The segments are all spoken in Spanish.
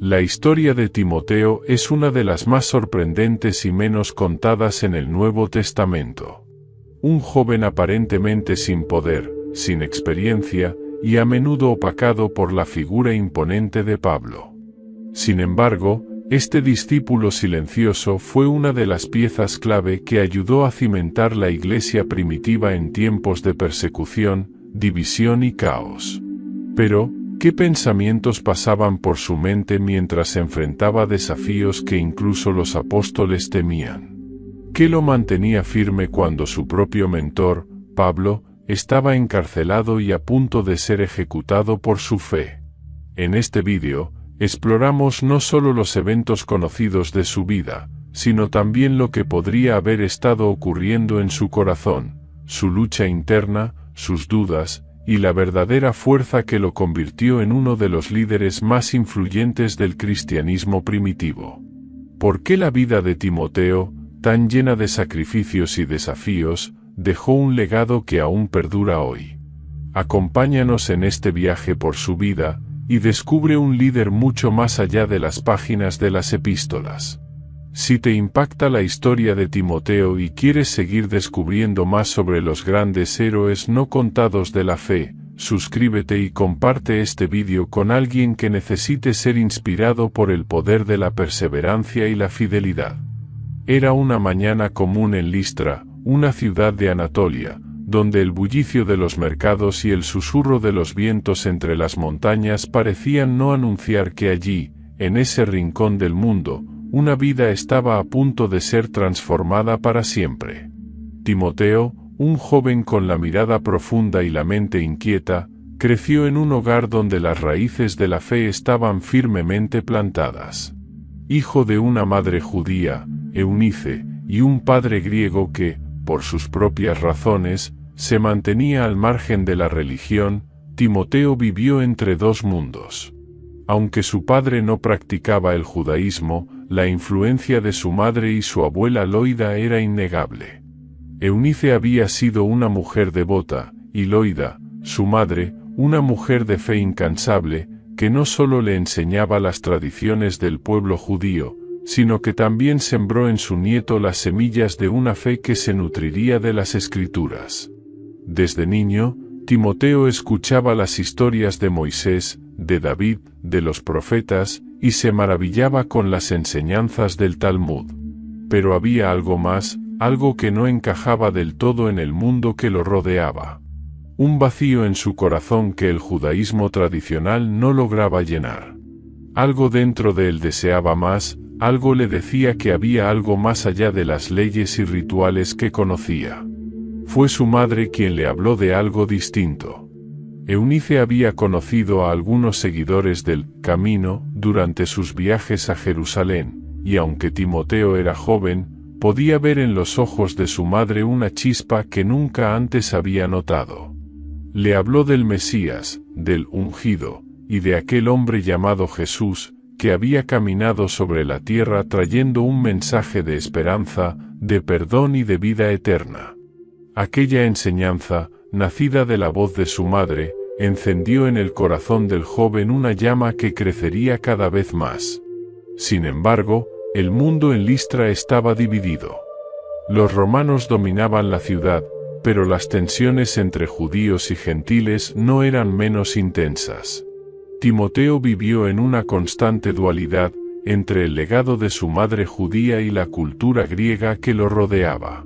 La historia de Timoteo es una de las más sorprendentes y menos contadas en el Nuevo Testamento. Un joven aparentemente sin poder, sin experiencia, y a menudo opacado por la figura imponente de Pablo. Sin embargo, este discípulo silencioso fue una de las piezas clave que ayudó a cimentar la iglesia primitiva en tiempos de persecución, división y caos. Pero, ¿qué pensamientos pasaban por su mente mientras enfrentaba desafíos que incluso los apóstoles temían? ¿Qué lo mantenía firme cuando su propio mentor, Pablo, estaba encarcelado y a punto de ser ejecutado por su fe? En este vídeo, exploramos no solo los eventos conocidos de su vida, sino también lo que podría haber estado ocurriendo en su corazón, su lucha interna, sus dudas, y la verdadera fuerza que lo convirtió en uno de los líderes más influyentes del cristianismo primitivo. ¿Por qué la vida de Timoteo, tan llena de sacrificios y desafíos, dejó un legado que aún perdura hoy? Acompáñanos en este viaje por su vida, y descubre un líder mucho más allá de las páginas de las epístolas. Si te impacta la historia de Timoteo y quieres seguir descubriendo más sobre los grandes héroes no contados de la fe, suscríbete y comparte este vídeo con alguien que necesite ser inspirado por el poder de la perseverancia y la fidelidad. Era una mañana común en Listra, una ciudad de Anatolia, donde el bullicio de los mercados y el susurro de los vientos entre las montañas parecían no anunciar que allí, en ese rincón del mundo, una vida estaba a punto de ser transformada para siempre. Timoteo, un joven con la mirada profunda y la mente inquieta, creció en un hogar donde las raíces de la fe estaban firmemente plantadas. Hijo de una madre judía, Eunice, y un padre griego que, por sus propias razones, se mantenía al margen de la religión, Timoteo vivió entre dos mundos. Aunque su padre no practicaba el judaísmo, la influencia de su madre y su abuela Loida era innegable. Eunice había sido una mujer devota, y Loida, su madre, una mujer de fe incansable, que no solo le enseñaba las tradiciones del pueblo judío, sino que también sembró en su nieto las semillas de una fe que se nutriría de las Escrituras. Desde niño, Timoteo escuchaba las historias de Moisés, de David, de los profetas, y se maravillaba con las enseñanzas del Talmud. Pero había algo más, algo que no encajaba del todo en el mundo que lo rodeaba. Un vacío en su corazón que el judaísmo tradicional no lograba llenar. Algo dentro de él deseaba más, algo le decía que había algo más allá de las leyes y rituales que conocía. Fue su madre quien le habló de algo distinto. Eunice había conocido a algunos seguidores del Camino durante sus viajes a Jerusalén, y aunque Timoteo era joven, podía ver en los ojos de su madre una chispa que nunca antes había notado. Le habló del Mesías, del ungido, y de aquel hombre llamado Jesús, que había caminado sobre la tierra trayendo un mensaje de esperanza, de perdón y de vida eterna. Aquella enseñanza, nacida de la voz de su madre, encendió en el corazón del joven una llama que crecería cada vez más. Sin embargo, el mundo en Listra estaba dividido. Los romanos dominaban la ciudad, pero las tensiones entre judíos y gentiles no eran menos intensas. Timoteo vivió en una constante dualidad, entre el legado de su madre judía y la cultura griega que lo rodeaba.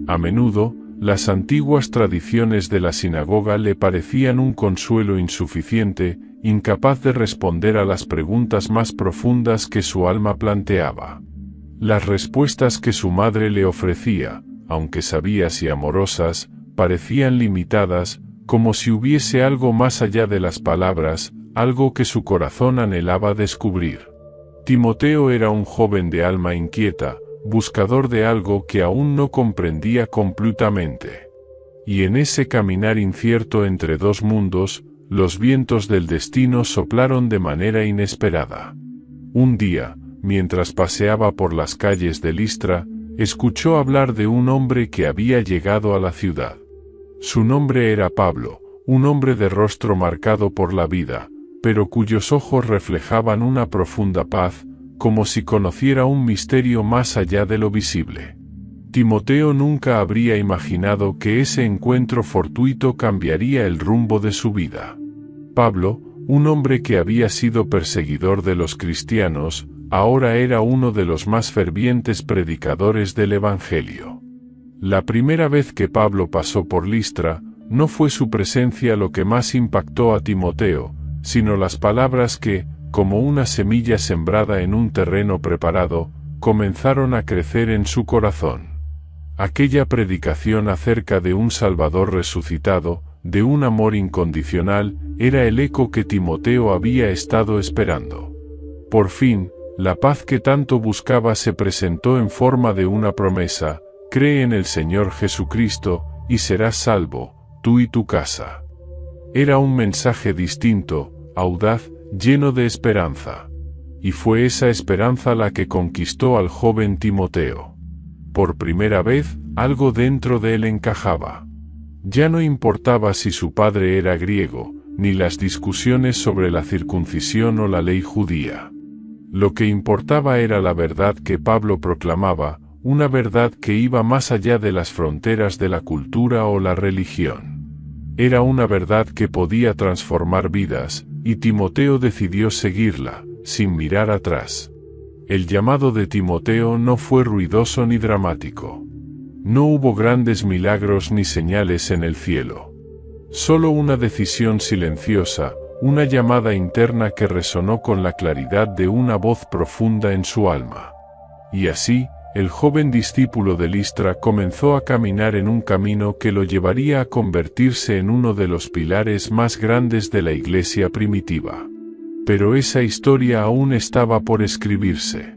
A menudo, las antiguas tradiciones de la sinagoga le parecían un consuelo insuficiente, incapaz de responder a las preguntas más profundas que su alma planteaba. Las respuestas que su madre le ofrecía, aunque sabias y amorosas, parecían limitadas, como si hubiese algo más allá de las palabras, algo que su corazón anhelaba descubrir. Timoteo era un joven de alma inquieta, buscador de algo que aún no comprendía completamente. Y en ese caminar incierto entre dos mundos, los vientos del destino soplaron de manera inesperada. Un día, mientras paseaba por las calles de Listra, escuchó hablar de un hombre que había llegado a la ciudad. Su nombre era Pablo, un hombre de rostro marcado por la vida, pero cuyos ojos reflejaban una profunda paz, como si conociera un misterio más allá de lo visible. Timoteo nunca habría imaginado que ese encuentro fortuito cambiaría el rumbo de su vida. Pablo, un hombre que había sido perseguidor de los cristianos, ahora era uno de los más fervientes predicadores del Evangelio. La primera vez que Pablo pasó por Listra, no fue su presencia lo que más impactó a Timoteo, sino las palabras que, como una semilla sembrada en un terreno preparado, comenzaron a crecer en su corazón. Aquella predicación acerca de un Salvador resucitado, de un amor incondicional, era el eco que Timoteo había estado esperando. Por fin, la paz que tanto buscaba se presentó en forma de una promesa: cree en el Señor Jesucristo, y serás salvo, tú y tu casa. Era un mensaje distinto, audaz, lleno de esperanza. Y fue esa esperanza la que conquistó al joven Timoteo. Por primera vez, algo dentro de él encajaba. Ya no importaba si su padre era griego, ni las discusiones sobre la circuncisión o la ley judía. Lo que importaba era la verdad que Pablo proclamaba, una verdad que iba más allá de las fronteras de la cultura o la religión. Era una verdad que podía transformar vidas, y Timoteo decidió seguirla, sin mirar atrás. El llamado de Timoteo no fue ruidoso ni dramático. No hubo grandes milagros ni señales en el cielo. Solo una decisión silenciosa, una llamada interna que resonó con la claridad de una voz profunda en su alma. Y así, el joven discípulo de Listra comenzó a caminar en un camino que lo llevaría a convertirse en uno de los pilares más grandes de la iglesia primitiva. Pero esa historia aún estaba por escribirse.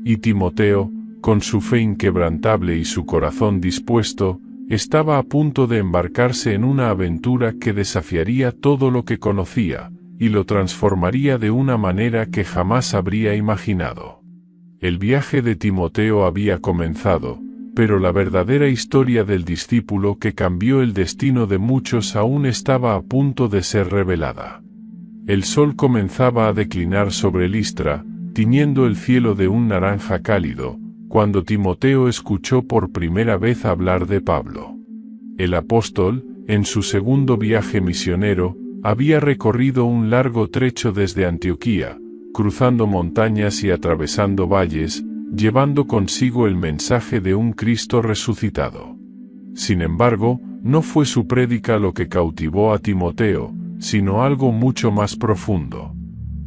Y Timoteo, con su fe inquebrantable y su corazón dispuesto, estaba a punto de embarcarse en una aventura que desafiaría todo lo que conocía, y lo transformaría de una manera que jamás habría imaginado. El viaje de Timoteo había comenzado, pero la verdadera historia del discípulo que cambió el destino de muchos aún estaba a punto de ser revelada. El sol comenzaba a declinar sobre Listra, tiñendo el cielo de un naranja cálido, cuando Timoteo escuchó por primera vez hablar de Pablo. El apóstol, en su segundo viaje misionero, había recorrido un largo trecho desde Antioquía, cruzando montañas y atravesando valles, llevando consigo el mensaje de un Cristo resucitado. Sin embargo, no fue su prédica lo que cautivó a Timoteo, sino algo mucho más profundo.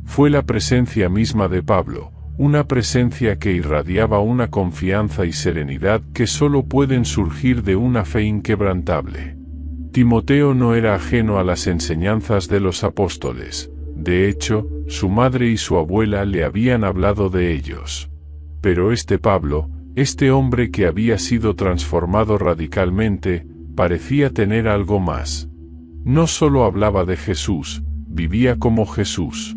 Fue la presencia misma de Pablo, una presencia que irradiaba una confianza y serenidad que solo pueden surgir de una fe inquebrantable. Timoteo no era ajeno a las enseñanzas de los apóstoles. De hecho, su madre y su abuela le habían hablado de ellos. Pero este Pablo, este hombre que había sido transformado radicalmente, parecía tener algo más. No solo hablaba de Jesús, vivía como Jesús.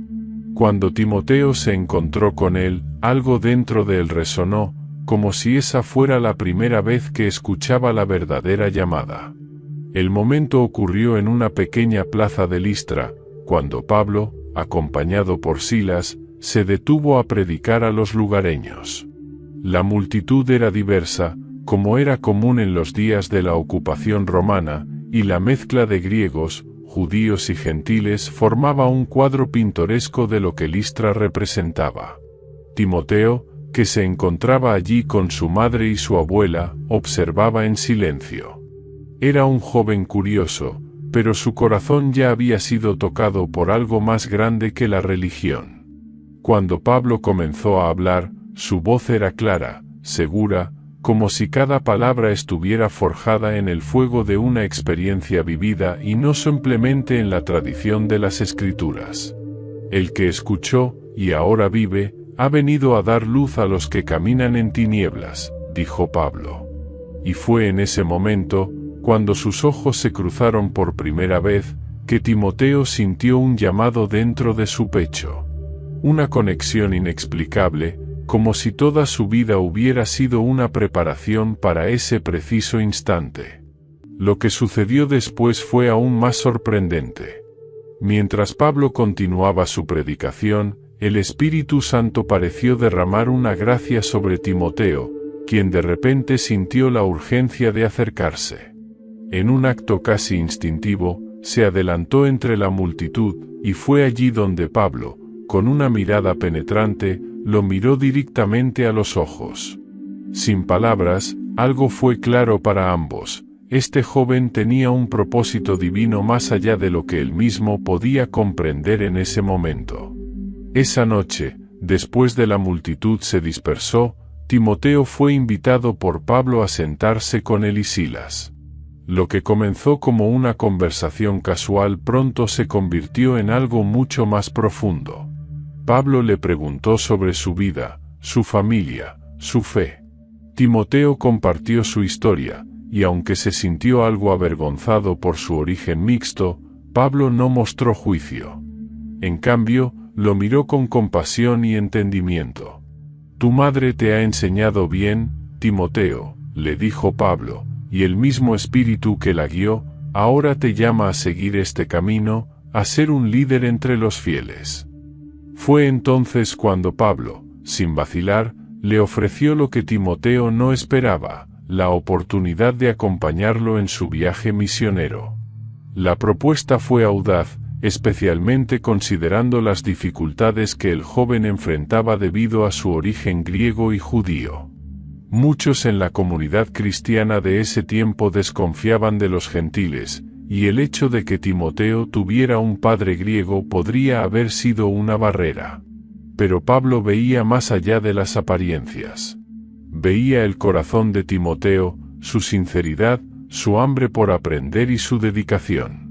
Cuando Timoteo se encontró con él, algo dentro de él resonó, como si esa fuera la primera vez que escuchaba la verdadera llamada. El momento ocurrió en una pequeña plaza de Listra, cuando Pablo, acompañado por Silas, se detuvo a predicar a los lugareños. La multitud era diversa, como era común en los días de la ocupación romana, y la mezcla de griegos, judíos y gentiles formaba un cuadro pintoresco de lo que Listra representaba. Timoteo, que se encontraba allí con su madre y su abuela, observaba en silencio. Era un joven curioso, pero su corazón ya había sido tocado por algo más grande que la religión. Cuando Pablo comenzó a hablar, su voz era clara, segura, como si cada palabra estuviera forjada en el fuego de una experiencia vivida y no simplemente en la tradición de las Escrituras. El que escuchó, y ahora vive, ha venido a dar luz a los que caminan en tinieblas, dijo Pablo. Y fue en ese momento, cuando sus ojos se cruzaron por primera vez, que Timoteo sintió un llamado dentro de su pecho. Una conexión inexplicable, como si toda su vida hubiera sido una preparación para ese preciso instante. Lo que sucedió después fue aún más sorprendente. Mientras Pablo continuaba su predicación, el Espíritu Santo pareció derramar una gracia sobre Timoteo, quien de repente sintió la urgencia de acercarse. En un acto casi instintivo, se adelantó entre la multitud, y fue allí donde Pablo, con una mirada penetrante, lo miró directamente a los ojos. Sin palabras, algo fue claro para ambos: este joven tenía un propósito divino más allá de lo que él mismo podía comprender en ese momento. Esa noche, después de la multitud se dispersó, Timoteo fue invitado por Pablo a sentarse con él y Silas. Lo que comenzó como una conversación casual pronto se convirtió en algo mucho más profundo. Pablo le preguntó sobre su vida, su familia, su fe. Timoteo compartió su historia, y aunque se sintió algo avergonzado por su origen mixto, Pablo no mostró juicio. En cambio, lo miró con compasión y entendimiento. «Tu madre te ha enseñado bien, Timoteo», le dijo Pablo, «y el mismo espíritu que la guió, ahora te llama a seguir este camino, a ser un líder entre los fieles». Fue entonces cuando Pablo, sin vacilar, le ofreció lo que Timoteo no esperaba: la oportunidad de acompañarlo en su viaje misionero. La propuesta fue audaz, especialmente considerando las dificultades que el joven enfrentaba debido a su origen griego y judío. Muchos en la comunidad cristiana de ese tiempo desconfiaban de los gentiles, y el hecho de que Timoteo tuviera un padre griego podría haber sido una barrera. Pero Pablo veía más allá de las apariencias. Veía el corazón de Timoteo, su sinceridad, su hambre por aprender y su dedicación.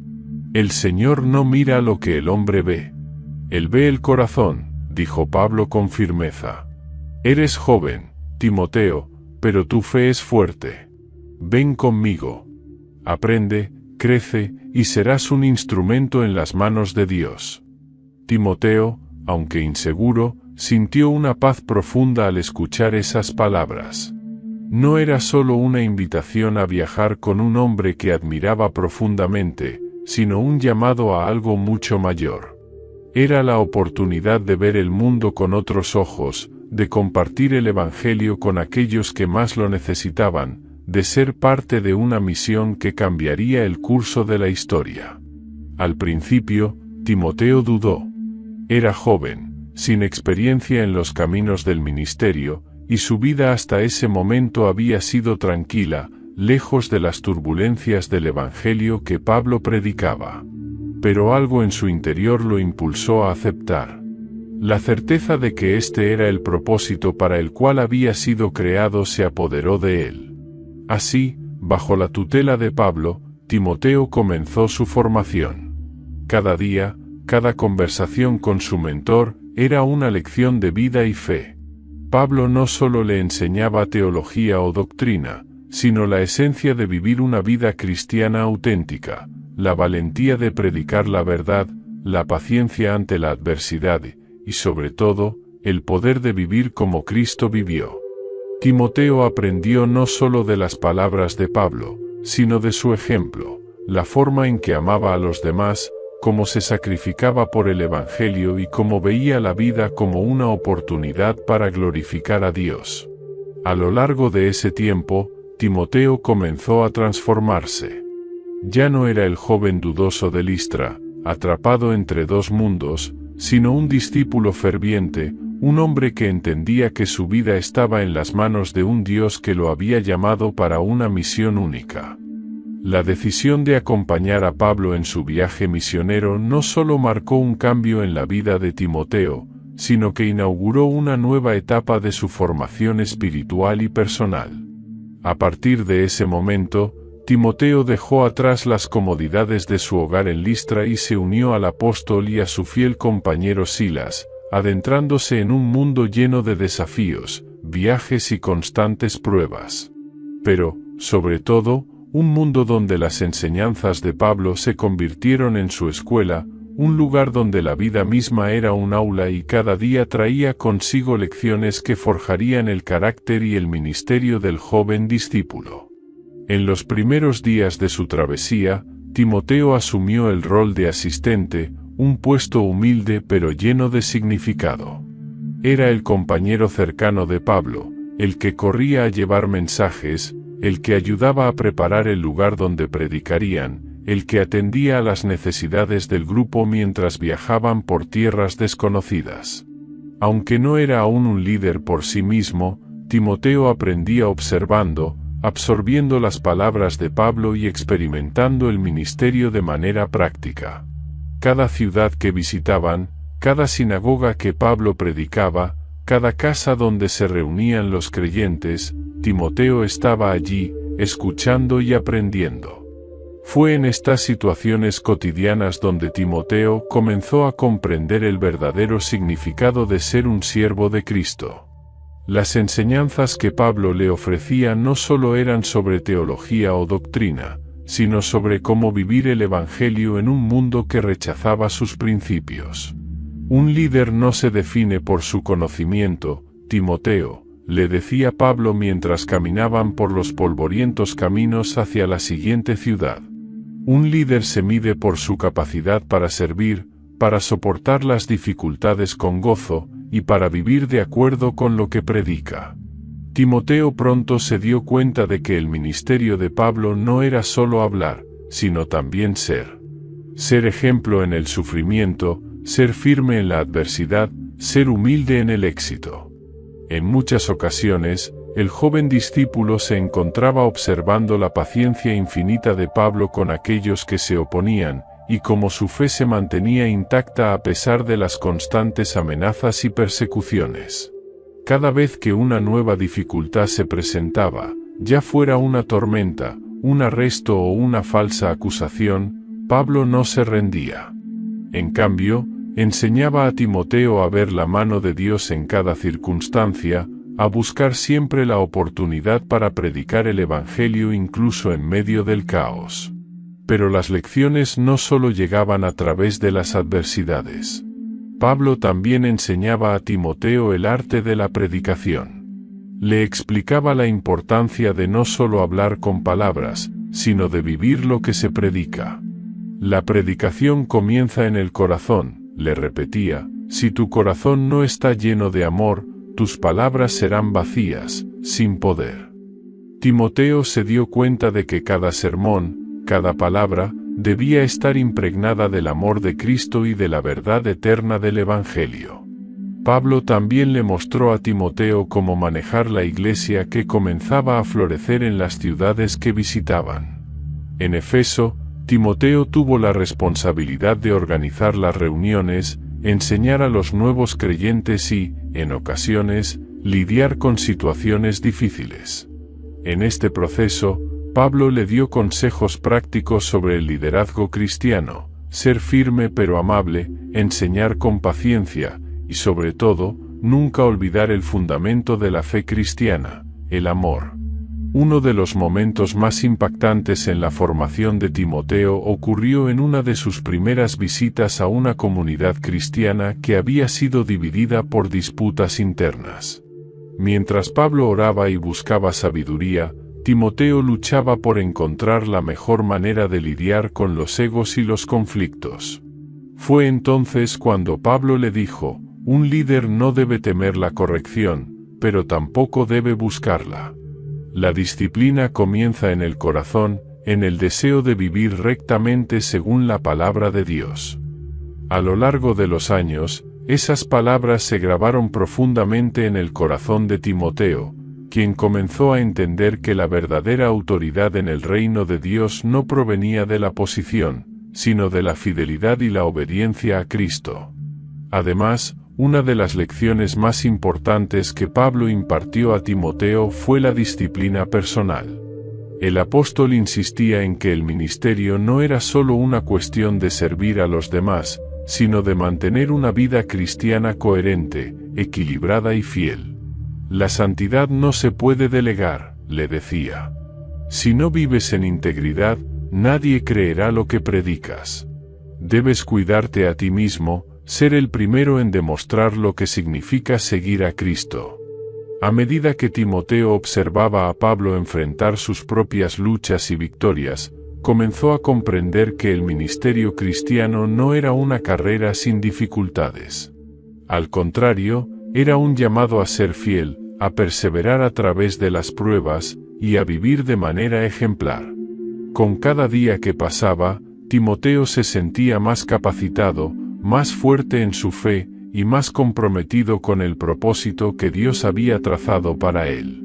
El Señor no mira lo que el hombre ve. Él ve el corazón, dijo Pablo con firmeza. Eres joven, Timoteo, pero tu fe es fuerte. Ven conmigo. Aprende, crece, y serás un instrumento en las manos de Dios. Timoteo, aunque inseguro, sintió una paz profunda al escuchar esas palabras. No era solo una invitación a viajar con un hombre que admiraba profundamente, sino un llamado a algo mucho mayor. Era la oportunidad de ver el mundo con otros ojos, de compartir el Evangelio con aquellos que más lo necesitaban, de ser parte de una misión que cambiaría el curso de la historia. Al principio, Timoteo dudó. Era joven, sin experiencia en los caminos del ministerio, y su vida hasta ese momento había sido tranquila, lejos de las turbulencias del Evangelio que Pablo predicaba. Pero algo en su interior lo impulsó a aceptar. La certeza de que este era el propósito para el cual había sido creado se apoderó de él. Así, bajo la tutela de Pablo, Timoteo comenzó su formación. Cada día, cada conversación con su mentor, era una lección de vida y fe. Pablo no solo le enseñaba teología o doctrina, sino la esencia de vivir una vida cristiana auténtica, la valentía de predicar la verdad, la paciencia ante la adversidad y, sobre todo, el poder de vivir como Cristo vivió. Timoteo aprendió no solo de las palabras de Pablo, sino de su ejemplo, la forma en que amaba a los demás, cómo se sacrificaba por el Evangelio y cómo veía la vida como una oportunidad para glorificar a Dios. A lo largo de ese tiempo, Timoteo comenzó a transformarse. Ya no era el joven dudoso de Listra, atrapado entre dos mundos, sino un discípulo ferviente, un hombre que entendía que su vida estaba en las manos de un Dios que lo había llamado para una misión única. La decisión de acompañar a Pablo en su viaje misionero no solo marcó un cambio en la vida de Timoteo, sino que inauguró una nueva etapa de su formación espiritual y personal. A partir de ese momento, Timoteo dejó atrás las comodidades de su hogar en Listra y se unió al apóstol y a su fiel compañero Silas, adentrándose en un mundo lleno de desafíos, viajes y constantes pruebas. Pero, sobre todo, un mundo donde las enseñanzas de Pablo se convirtieron en su escuela, un lugar donde la vida misma era un aula y cada día traía consigo lecciones que forjarían el carácter y el ministerio del joven discípulo. En los primeros días de su travesía, Timoteo asumió el rol de asistente, un puesto humilde pero lleno de significado. Era el compañero cercano de Pablo, el que corría a llevar mensajes, el que ayudaba a preparar el lugar donde predicarían, el que atendía a las necesidades del grupo mientras viajaban por tierras desconocidas. Aunque no era aún un líder por sí mismo, Timoteo aprendía observando, absorbiendo las palabras de Pablo y experimentando el ministerio de manera práctica. Cada ciudad que visitaban, cada sinagoga que Pablo predicaba, cada casa donde se reunían los creyentes, Timoteo estaba allí, escuchando y aprendiendo. Fue en estas situaciones cotidianas donde Timoteo comenzó a comprender el verdadero significado de ser un siervo de Cristo. Las enseñanzas que Pablo le ofrecía no solo eran sobre teología o doctrina, sino sobre cómo vivir el Evangelio en un mundo que rechazaba sus principios. Un líder no se define por su conocimiento, Timoteo, le decía Pablo mientras caminaban por los polvorientos caminos hacia la siguiente ciudad. Un líder se mide por su capacidad para servir, para soportar las dificultades con gozo, y para vivir de acuerdo con lo que predica. Timoteo pronto se dio cuenta de que el ministerio de Pablo no era solo hablar, sino también ser. Ser ejemplo en el sufrimiento, ser firme en la adversidad, ser humilde en el éxito. En muchas ocasiones, el joven discípulo se encontraba observando la paciencia infinita de Pablo con aquellos que se oponían, y cómo su fe se mantenía intacta a pesar de las constantes amenazas y persecuciones. Cada vez que una nueva dificultad se presentaba, ya fuera una tormenta, un arresto o una falsa acusación, Pablo no se rendía. En cambio, enseñaba a Timoteo a ver la mano de Dios en cada circunstancia, a buscar siempre la oportunidad para predicar el Evangelio incluso en medio del caos. Pero las lecciones no solo llegaban a través de las adversidades. Pablo también enseñaba a Timoteo el arte de la predicación. Le explicaba la importancia de no solo hablar con palabras, sino de vivir lo que se predica. La predicación comienza en el corazón, le repetía, si tu corazón no está lleno de amor, tus palabras serán vacías, sin poder. Timoteo se dio cuenta de que cada sermón, cada palabra, debía estar impregnada del amor de Cristo y de la verdad eterna del Evangelio. Pablo también le mostró a Timoteo cómo manejar la iglesia que comenzaba a florecer en las ciudades que visitaban. En Efeso, Timoteo tuvo la responsabilidad de organizar las reuniones, enseñar a los nuevos creyentes y, en ocasiones, lidiar con situaciones difíciles. En este proceso, Pablo le dio consejos prácticos sobre el liderazgo cristiano, ser firme pero amable, enseñar con paciencia, y sobre todo, nunca olvidar el fundamento de la fe cristiana, el amor. Uno de los momentos más impactantes en la formación de Timoteo ocurrió en una de sus primeras visitas a una comunidad cristiana que había sido dividida por disputas internas. Mientras Pablo oraba y buscaba sabiduría, Timoteo luchaba por encontrar la mejor manera de lidiar con los egos y los conflictos. Fue entonces cuando Pablo le dijo, un líder no debe temer la corrección, pero tampoco debe buscarla. La disciplina comienza en el corazón, en el deseo de vivir rectamente según la palabra de Dios. A lo largo de los años, esas palabras se grabaron profundamente en el corazón de Timoteo, quien comenzó a entender que la verdadera autoridad en el reino de Dios no provenía de la posición, sino de la fidelidad y la obediencia a Cristo. Además, una de las lecciones más importantes que Pablo impartió a Timoteo fue la disciplina personal. El apóstol insistía en que el ministerio no era solo una cuestión de servir a los demás, sino de mantener una vida cristiana coherente, equilibrada y fiel. La santidad no se puede delegar, le decía. Si no vives en integridad, nadie creerá lo que predicas. Debes cuidarte a ti mismo, ser el primero en demostrar lo que significa seguir a Cristo. A medida que Timoteo observaba a Pablo enfrentar sus propias luchas y victorias, comenzó a comprender que el ministerio cristiano no era una carrera sin dificultades. Al contrario, era un llamado a ser fiel, a perseverar a través de las pruebas, y a vivir de manera ejemplar. Con cada día que pasaba, Timoteo se sentía más capacitado, más fuerte en su fe, y más comprometido con el propósito que Dios había trazado para él.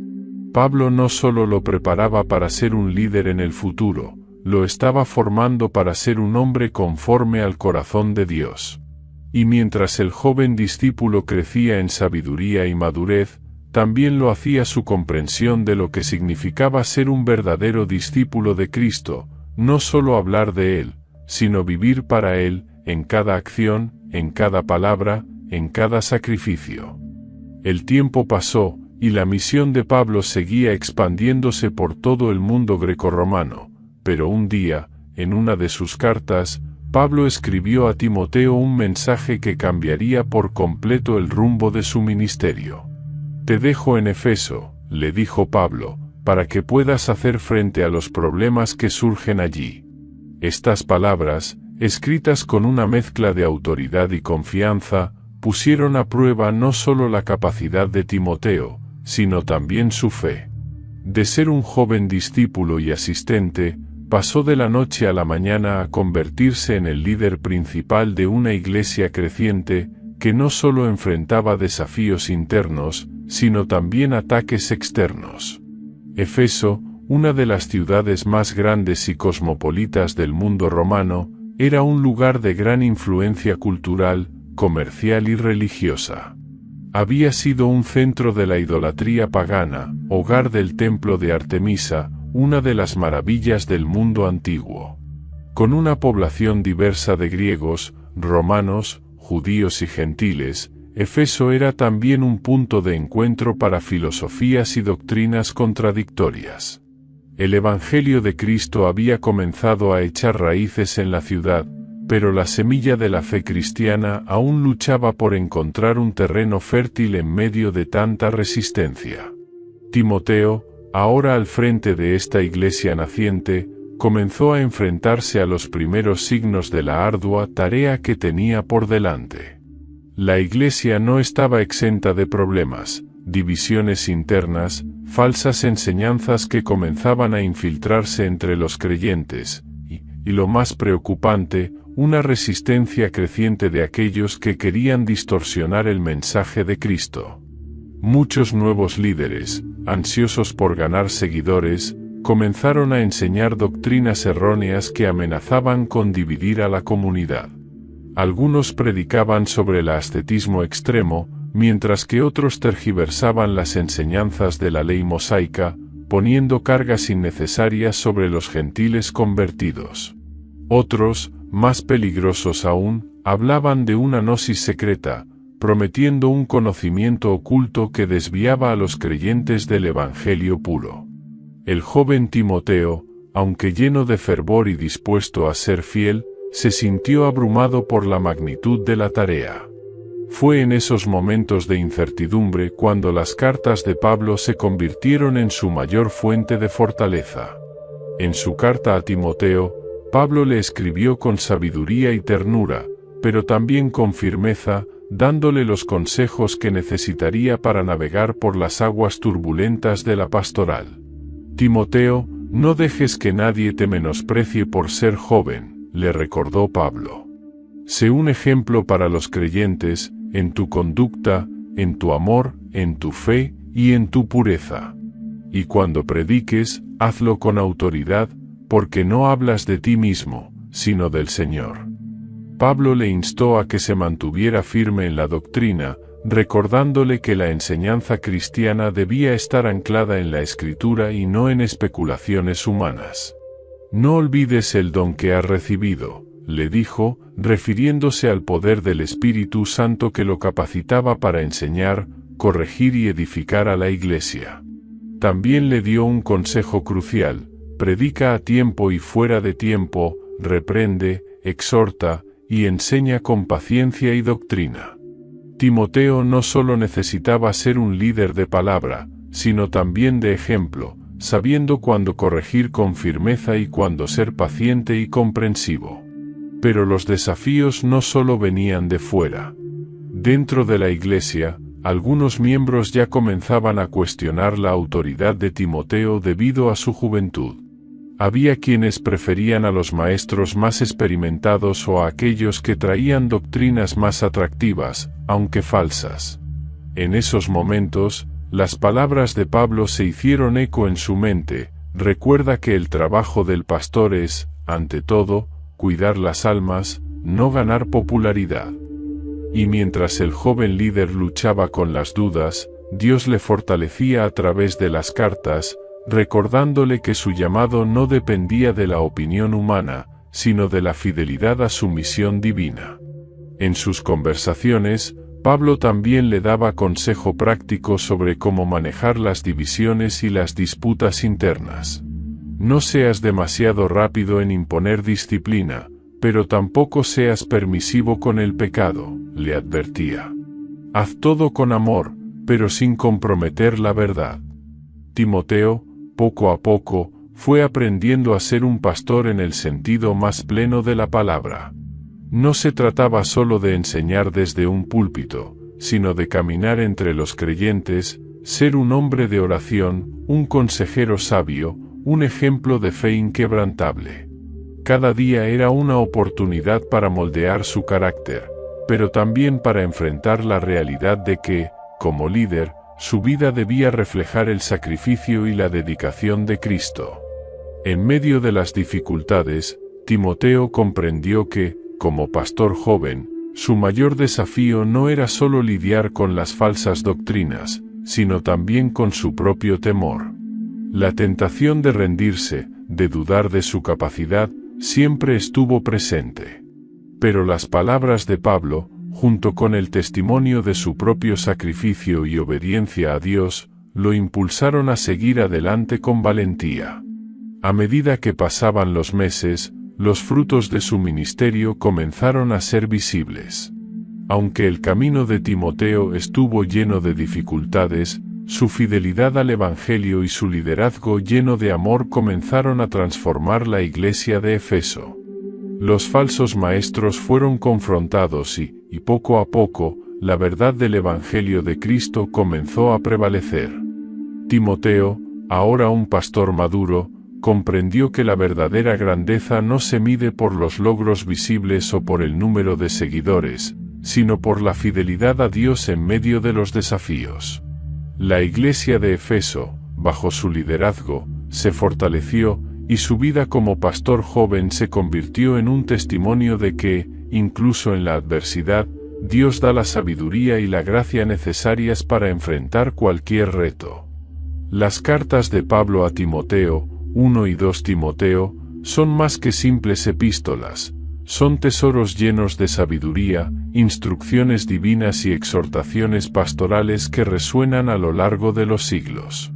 Pablo no solo lo preparaba para ser un líder en el futuro, lo estaba formando para ser un hombre conforme al corazón de Dios. Y mientras el joven discípulo crecía en sabiduría y madurez, también lo hacía su comprensión de lo que significaba ser un verdadero discípulo de Cristo, no solo hablar de Él, sino vivir para Él, en cada acción, en cada palabra, en cada sacrificio. El tiempo pasó, y la misión de Pablo seguía expandiéndose por todo el mundo grecorromano, pero un día, en una de sus cartas, Pablo escribió a Timoteo un mensaje que cambiaría por completo el rumbo de su ministerio. «Te dejo en Efeso», le dijo Pablo, «para que puedas hacer frente a los problemas que surgen allí». Estas palabras, escritas con una mezcla de autoridad y confianza, pusieron a prueba no solo la capacidad de Timoteo, sino también su fe. De ser un joven discípulo y asistente, pasó de la noche a la mañana a convertirse en el líder principal de una iglesia creciente, que no solo enfrentaba desafíos internos, sino también ataques externos. Efeso, una de las ciudades más grandes y cosmopolitas del mundo romano, era un lugar de gran influencia cultural, comercial y religiosa. Había sido un centro de la idolatría pagana, hogar del templo de Artemisa, una de las maravillas del mundo antiguo. Con una población diversa de griegos, romanos, judíos y gentiles, Efeso era también un punto de encuentro para filosofías y doctrinas contradictorias. El Evangelio de Cristo había comenzado a echar raíces en la ciudad, pero la semilla de la fe cristiana aún luchaba por encontrar un terreno fértil en medio de tanta resistencia. Timoteo, ahora al frente de esta iglesia naciente, comenzó a enfrentarse a los primeros signos de la ardua tarea que tenía por delante. La iglesia no estaba exenta de problemas, divisiones internas, falsas enseñanzas que comenzaban a infiltrarse entre los creyentes, y lo más preocupante, una resistencia creciente de aquellos que querían distorsionar el mensaje de Cristo. Muchos nuevos líderes, ansiosos por ganar seguidores, comenzaron a enseñar doctrinas erróneas que amenazaban con dividir a la comunidad. Algunos predicaban sobre el ascetismo extremo, mientras que otros tergiversaban las enseñanzas de la ley mosaica, poniendo cargas innecesarias sobre los gentiles convertidos. Otros, más peligrosos aún, hablaban de una gnosis secreta, prometiendo un conocimiento oculto que desviaba a los creyentes del Evangelio puro. El joven Timoteo, aunque lleno de fervor y dispuesto a ser fiel, se sintió abrumado por la magnitud de la tarea. Fue en esos momentos de incertidumbre cuando las cartas de Pablo se convirtieron en su mayor fuente de fortaleza. En su carta a Timoteo, Pablo le escribió con sabiduría y ternura, pero también con firmeza, dándole los consejos que necesitaría para navegar por las aguas turbulentas de la pastoral. Timoteo, no dejes que nadie te menosprecie por ser joven, le recordó Pablo. Sé un ejemplo para los creyentes, en tu conducta, en tu amor, en tu fe y en tu pureza. Y cuando prediques, hazlo con autoridad, porque no hablas de ti mismo, sino del Señor. Pablo le instó a que se mantuviera firme en la doctrina, recordándole que la enseñanza cristiana debía estar anclada en la Escritura y no en especulaciones humanas. No olvides el don que has recibido, le dijo, refiriéndose al poder del Espíritu Santo que lo capacitaba para enseñar, corregir y edificar a la iglesia. También le dio un consejo crucial: predica a tiempo y fuera de tiempo, reprende, exhorta, y enseña con paciencia y doctrina. Timoteo no solo necesitaba ser un líder de palabra, sino también de ejemplo, sabiendo cuándo corregir con firmeza y cuándo ser paciente y comprensivo. Pero los desafíos no solo venían de fuera. Dentro de la iglesia, algunos miembros ya comenzaban a cuestionar la autoridad de Timoteo debido a su juventud. Había quienes preferían a los maestros más experimentados o a aquellos que traían doctrinas más atractivas, aunque falsas. En esos momentos, las palabras de Pablo se hicieron eco en su mente: recuerda que el trabajo del pastor es, ante todo, cuidar las almas, no ganar popularidad. Y mientras el joven líder luchaba con las dudas, Dios le fortalecía a través de las cartas, recordándole que su llamado no dependía de la opinión humana, sino de la fidelidad a su misión divina. En sus conversaciones, Pablo también le daba consejo práctico sobre cómo manejar las divisiones y las disputas internas. No seas demasiado rápido en imponer disciplina, pero tampoco seas permisivo con el pecado, le advertía. Haz todo con amor, pero sin comprometer la verdad. Timoteo, poco a poco, fue aprendiendo a ser un pastor en el sentido más pleno de la palabra. No se trataba solo de enseñar desde un púlpito, sino de caminar entre los creyentes, ser un hombre de oración, un consejero sabio, un ejemplo de fe inquebrantable. Cada día era una oportunidad para moldear su carácter, pero también para enfrentar la realidad de que, como líder, su vida debía reflejar el sacrificio y la dedicación de Cristo. En medio de las dificultades, Timoteo comprendió que, como pastor joven, su mayor desafío no era solo lidiar con las falsas doctrinas, sino también con su propio temor. La tentación de rendirse, de dudar de su capacidad, siempre estuvo presente. Pero las palabras de Pablo, junto con el testimonio de su propio sacrificio y obediencia a Dios, lo impulsaron a seguir adelante con valentía. A medida que pasaban los meses, los frutos de su ministerio comenzaron a ser visibles. Aunque el camino de Timoteo estuvo lleno de dificultades, su fidelidad al Evangelio y su liderazgo lleno de amor comenzaron a transformar la iglesia de Efeso. Los falsos maestros fueron confrontados y poco a poco, la verdad del Evangelio de Cristo comenzó a prevalecer. Timoteo, ahora un pastor maduro, comprendió que la verdadera grandeza no se mide por los logros visibles o por el número de seguidores, sino por la fidelidad a Dios en medio de los desafíos. La iglesia de Efeso, bajo su liderazgo, se fortaleció, y su vida como pastor joven se convirtió en un testimonio de que, incluso en la adversidad, Dios da la sabiduría y la gracia necesarias para enfrentar cualquier reto. Las cartas de Pablo a Timoteo, 1 y 2 Timoteo, son más que simples epístolas, son tesoros llenos de sabiduría, instrucciones divinas y exhortaciones pastorales que resuenan a lo largo de los siglos.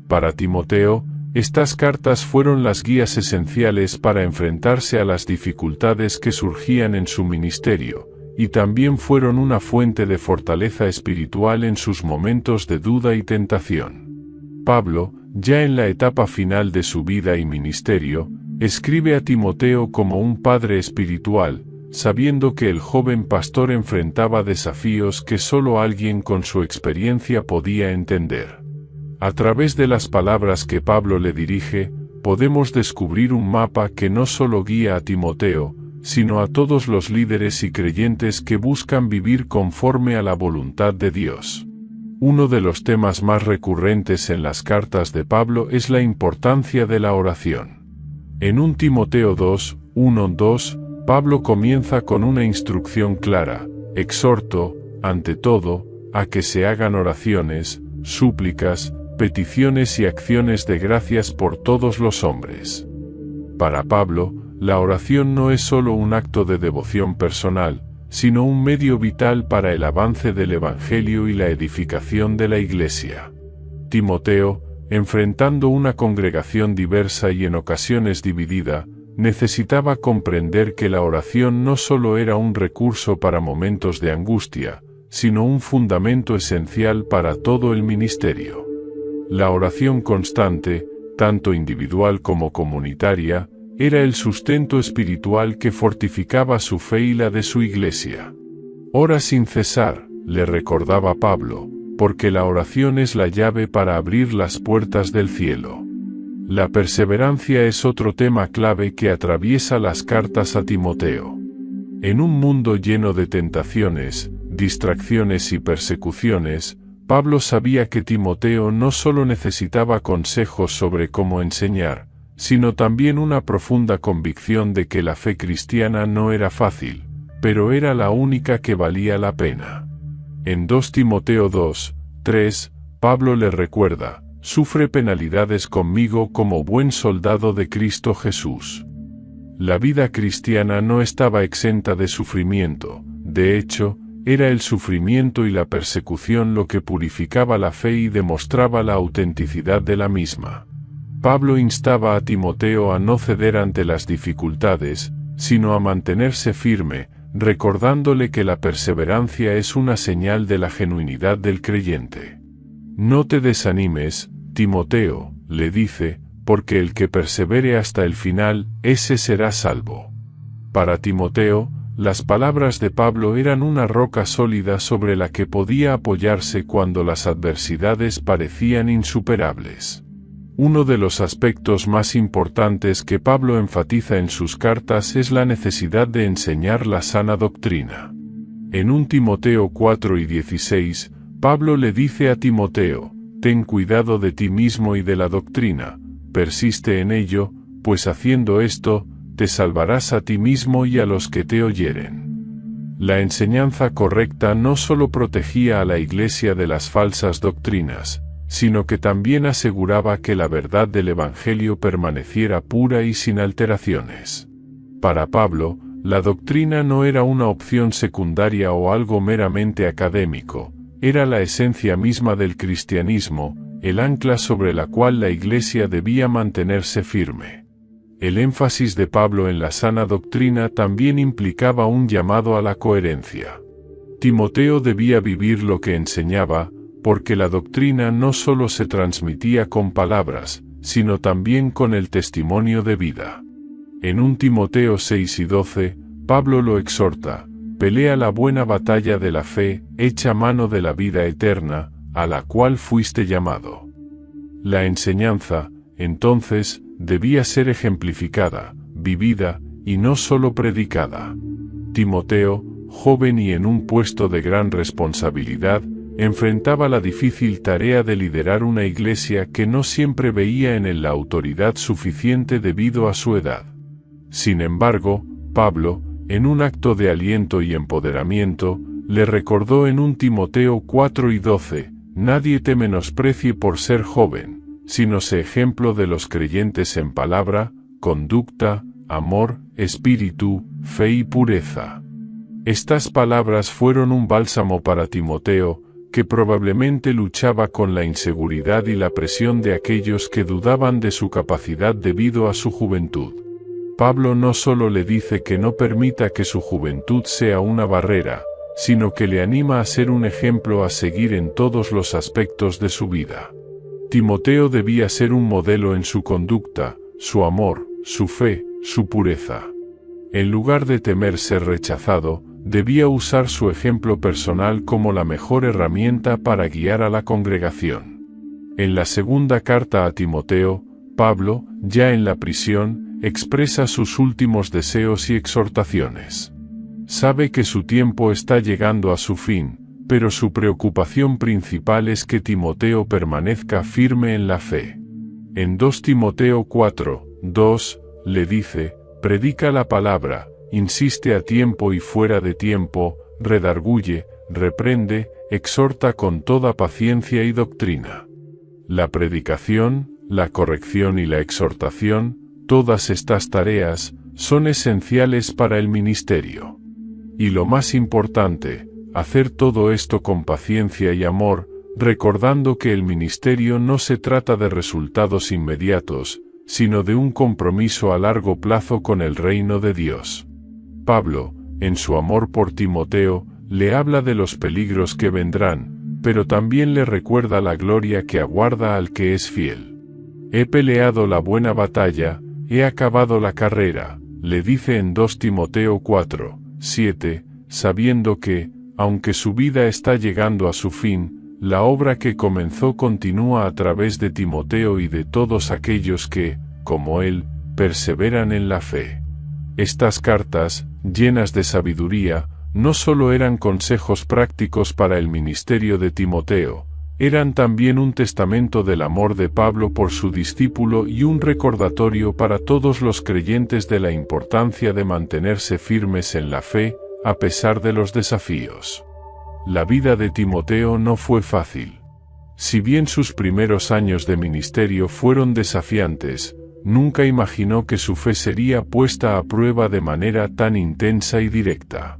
Para Timoteo, estas cartas fueron las guías esenciales para enfrentarse a las dificultades que surgían en su ministerio, y también fueron una fuente de fortaleza espiritual en sus momentos de duda y tentación. Pablo, ya en la etapa final de su vida y ministerio, escribe a Timoteo como un padre espiritual, sabiendo que el joven pastor enfrentaba desafíos que solo alguien con su experiencia podía entender. A través de las palabras que Pablo le dirige, podemos descubrir un mapa que no solo guía a Timoteo, sino a todos los líderes y creyentes que buscan vivir conforme a la voluntad de Dios. Uno de los temas más recurrentes en las cartas de Pablo es la importancia de la oración. En 1 Timoteo 2, 1-2, Pablo comienza con una instrucción clara: exhorto, ante todo, a que se hagan oraciones, súplicas, peticiones y acciones de gracias por todos los hombres. Para Pablo, la oración no es solo un acto de devoción personal, sino un medio vital para el avance del Evangelio y la edificación de la Iglesia. Timoteo, enfrentando una congregación diversa y en ocasiones dividida, necesitaba comprender que la oración no solo era un recurso para momentos de angustia, sino un fundamento esencial para todo el ministerio. La oración constante, tanto individual como comunitaria, era el sustento espiritual que fortificaba su fe y la de su iglesia. Ora sin cesar, le recordaba Pablo, porque la oración es la llave para abrir las puertas del cielo. La perseverancia es otro tema clave que atraviesa las cartas a Timoteo. En un mundo lleno de tentaciones, distracciones y persecuciones, Pablo sabía que Timoteo no solo necesitaba consejos sobre cómo enseñar, sino también una profunda convicción de que la fe cristiana no era fácil, pero era la única que valía la pena. En 2 Timoteo 2:3, Pablo le recuerda: sufre penalidades conmigo como buen soldado de Cristo Jesús. La vida cristiana no estaba exenta de sufrimiento, de hecho, era el sufrimiento y la persecución lo que purificaba la fe y demostraba la autenticidad de la misma. Pablo instaba a Timoteo a no ceder ante las dificultades, sino a mantenerse firme, recordándole que la perseverancia es una señal de la genuinidad del creyente. No te desanimes, Timoteo, le dice, porque el que persevere hasta el final, ese será salvo. Para Timoteo, las palabras de Pablo eran una roca sólida sobre la que podía apoyarse cuando las adversidades parecían insuperables. Uno de los aspectos más importantes que Pablo enfatiza en sus cartas es la necesidad de enseñar la sana doctrina. En 1 Timoteo 4:16, Pablo le dice a Timoteo: ten cuidado de ti mismo y de la doctrina, persiste en ello, pues haciendo esto, te salvarás a ti mismo y a los que te oyeren. La enseñanza correcta no solo protegía a la Iglesia de las falsas doctrinas, sino que también aseguraba que la verdad del Evangelio permaneciera pura y sin alteraciones. Para Pablo, la doctrina no era una opción secundaria o algo meramente académico, era la esencia misma del cristianismo, el ancla sobre la cual la Iglesia debía mantenerse firme. El énfasis de Pablo en la sana doctrina también implicaba un llamado a la coherencia. Timoteo debía vivir lo que enseñaba, porque la doctrina no solo se transmitía con palabras, sino también con el testimonio de vida. En 1 Timoteo 6:12, Pablo lo exhorta: pelea la buena batalla de la fe, echa mano de la vida eterna, a la cual fuiste llamado. La enseñanza, entonces, debía ser ejemplificada, vivida, y no solo predicada. Timoteo, joven y en un puesto de gran responsabilidad, enfrentaba la difícil tarea de liderar una iglesia que no siempre veía en él la autoridad suficiente debido a su edad. Sin embargo, Pablo, en un acto de aliento y empoderamiento, le recordó en 1 Timoteo 4:12, nadie te menosprecie por ser joven, sino sé ejemplo de los creyentes en palabra, conducta, amor, espíritu, fe y pureza. Estas palabras fueron un bálsamo para Timoteo, que probablemente luchaba con la inseguridad y la presión de aquellos que dudaban de su capacidad debido a su juventud. Pablo no solo le dice que no permita que su juventud sea una barrera, sino que le anima a ser un ejemplo a seguir en todos los aspectos de su vida. Timoteo debía ser un modelo en su conducta, su amor, su fe, su pureza. En lugar de temer ser rechazado, debía usar su ejemplo personal como la mejor herramienta para guiar a la congregación. En la segunda carta a Timoteo, Pablo, ya en la prisión, expresa sus últimos deseos y exhortaciones. Sabe que su tiempo está llegando a su fin, pero su preocupación principal es que Timoteo permanezca firme en la fe. En 2 Timoteo 4:2, le dice: predica la palabra, insiste a tiempo y fuera de tiempo, redarguye, reprende, exhorta con toda paciencia y doctrina. La predicación, la corrección y la exhortación, todas estas tareas, son esenciales para el ministerio. Y lo más importante, hacer todo esto con paciencia y amor, recordando que el ministerio no se trata de resultados inmediatos, sino de un compromiso a largo plazo con el reino de Dios. Pablo, en su amor por Timoteo, le habla de los peligros que vendrán, pero también le recuerda la gloria que aguarda al que es fiel. He peleado la buena batalla, he acabado la carrera, le dice en 2 Timoteo 4, 7, sabiendo que, aunque su vida está llegando a su fin, la obra que comenzó continúa a través de Timoteo y de todos aquellos que, como él, perseveran en la fe. Estas cartas, llenas de sabiduría, no solo eran consejos prácticos para el ministerio de Timoteo, eran también un testamento del amor de Pablo por su discípulo y un recordatorio para todos los creyentes de la importancia de mantenerse firmes en la fe, a pesar de los desafíos. La vida de Timoteo no fue fácil. Si bien sus primeros años de ministerio fueron desafiantes, nunca imaginó que su fe sería puesta a prueba de manera tan intensa y directa.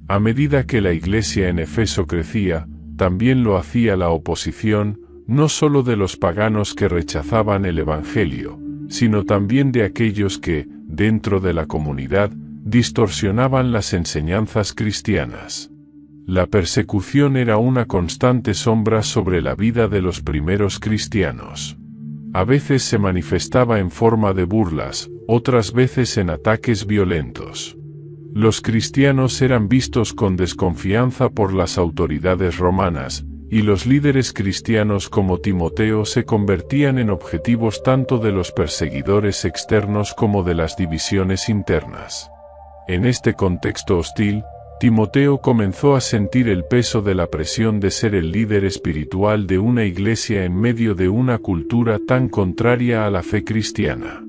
A medida que la iglesia en Efeso crecía, también lo hacía la oposición, no solo de los paganos que rechazaban el Evangelio, sino también de aquellos que, dentro de la comunidad, distorsionaban las enseñanzas cristianas. La persecución era una constante sombra sobre la vida de los primeros cristianos. A veces se manifestaba en forma de burlas, otras veces en ataques violentos. Los cristianos eran vistos con desconfianza por las autoridades romanas, y los líderes cristianos como Timoteo se convertían en objetivos tanto de los perseguidores externos como de las divisiones internas. En este contexto hostil, Timoteo comenzó a sentir el peso de la presión de ser el líder espiritual de una iglesia en medio de una cultura tan contraria a la fe cristiana.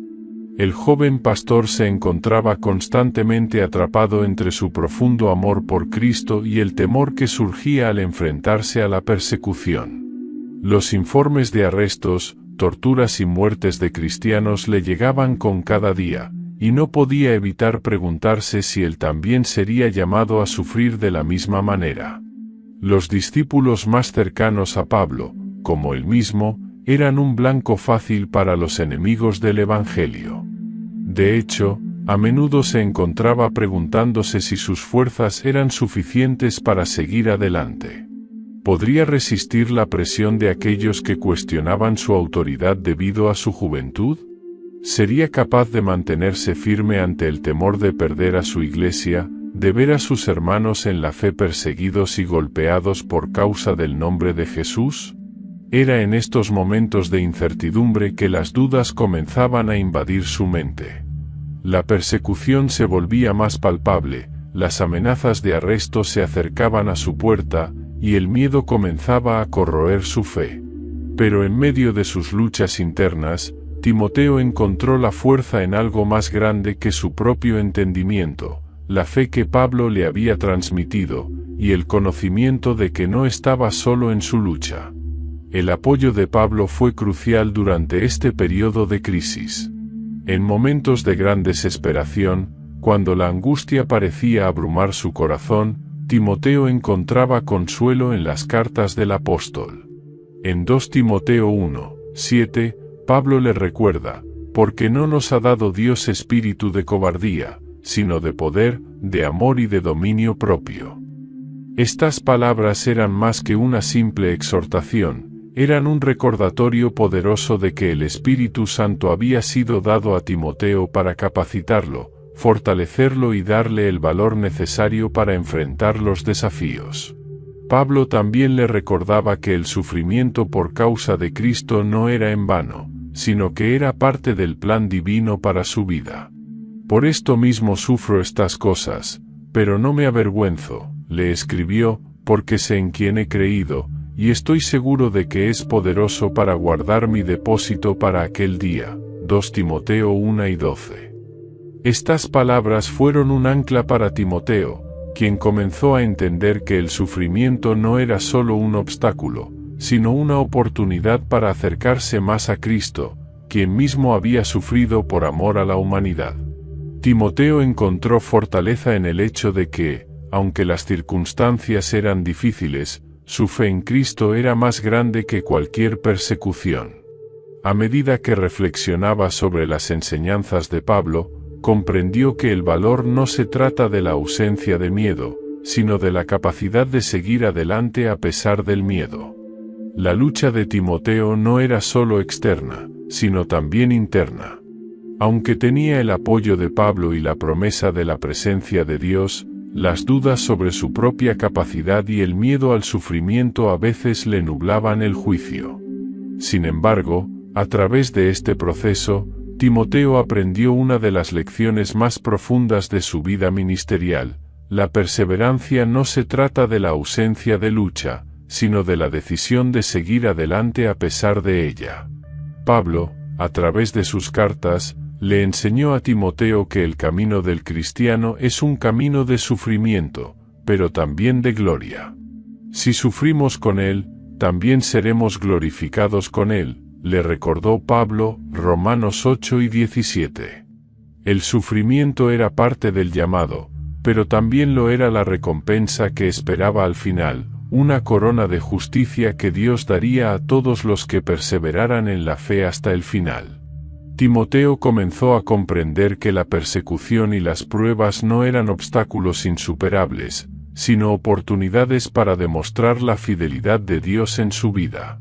El joven pastor se encontraba constantemente atrapado entre su profundo amor por Cristo y el temor que surgía al enfrentarse a la persecución. Los informes de arrestos, torturas y muertes de cristianos le llegaban con cada día, y no podía evitar preguntarse si él también sería llamado a sufrir de la misma manera. Los discípulos más cercanos a Pablo, como él mismo, eran un blanco fácil para los enemigos del Evangelio. De hecho, a menudo se encontraba preguntándose si sus fuerzas eran suficientes para seguir adelante. ¿Podría resistir la presión de aquellos que cuestionaban su autoridad debido a su juventud? ¿Sería capaz de mantenerse firme ante el temor de perder a su iglesia, de ver a sus hermanos en la fe perseguidos y golpeados por causa del nombre de Jesús? Era en estos momentos de incertidumbre que las dudas comenzaban a invadir su mente. La persecución se volvía más palpable, las amenazas de arresto se acercaban a su puerta, y el miedo comenzaba a corroer su fe. Pero en medio de sus luchas internas, Timoteo encontró la fuerza en algo más grande que su propio entendimiento, la fe que Pablo le había transmitido, y el conocimiento de que no estaba solo en su lucha. El apoyo de Pablo fue crucial durante este periodo de crisis. En momentos de gran desesperación, cuando la angustia parecía abrumar su corazón, Timoteo encontraba consuelo en las cartas del apóstol. En 2 Timoteo 1, 7, Pablo le recuerda, porque no nos ha dado Dios espíritu de cobardía, sino de poder, de amor y de dominio propio. Estas palabras eran más que una simple exhortación, eran un recordatorio poderoso de que el Espíritu Santo había sido dado a Timoteo para capacitarlo, fortalecerlo y darle el valor necesario para enfrentar los desafíos. Pablo también le recordaba que el sufrimiento por causa de Cristo no era en vano, sino que era parte del plan divino para su vida. Por esto mismo sufro estas cosas, pero no me avergüenzo, le escribió, porque sé en quién he creído, y estoy seguro de que es poderoso para guardar mi depósito para aquel día. 2 Timoteo 1 y 12. Estas palabras fueron un ancla para Timoteo, quien comenzó a entender que el sufrimiento no era solo un obstáculo, sino una oportunidad para acercarse más a Cristo, quien mismo había sufrido por amor a la humanidad. Timoteo encontró fortaleza en el hecho de que, aunque las circunstancias eran difíciles, su fe en Cristo era más grande que cualquier persecución. A medida que reflexionaba sobre las enseñanzas de Pablo, comprendió que el valor no se trata de la ausencia de miedo, sino de la capacidad de seguir adelante a pesar del miedo. La lucha de Timoteo no era solo externa, sino también interna. Aunque tenía el apoyo de Pablo y la promesa de la presencia de Dios, las dudas sobre su propia capacidad y el miedo al sufrimiento a veces le nublaban el juicio. Sin embargo, a través de este proceso, Timoteo aprendió una de las lecciones más profundas de su vida ministerial: la perseverancia no se trata de la ausencia de lucha, sino de la decisión de seguir adelante a pesar de ella. Pablo, a través de sus cartas, le enseñó a Timoteo que el camino del cristiano es un camino de sufrimiento, pero también de gloria. Si sufrimos con él, también seremos glorificados con él, le recordó Pablo, Romanos 8 y 17. El sufrimiento era parte del llamado, pero también lo era la recompensa que esperaba al final, una corona de justicia que Dios daría a todos los que perseveraran en la fe hasta el final. Timoteo comenzó a comprender que la persecución y las pruebas no eran obstáculos insuperables, sino oportunidades para demostrar la fidelidad de Dios en su vida.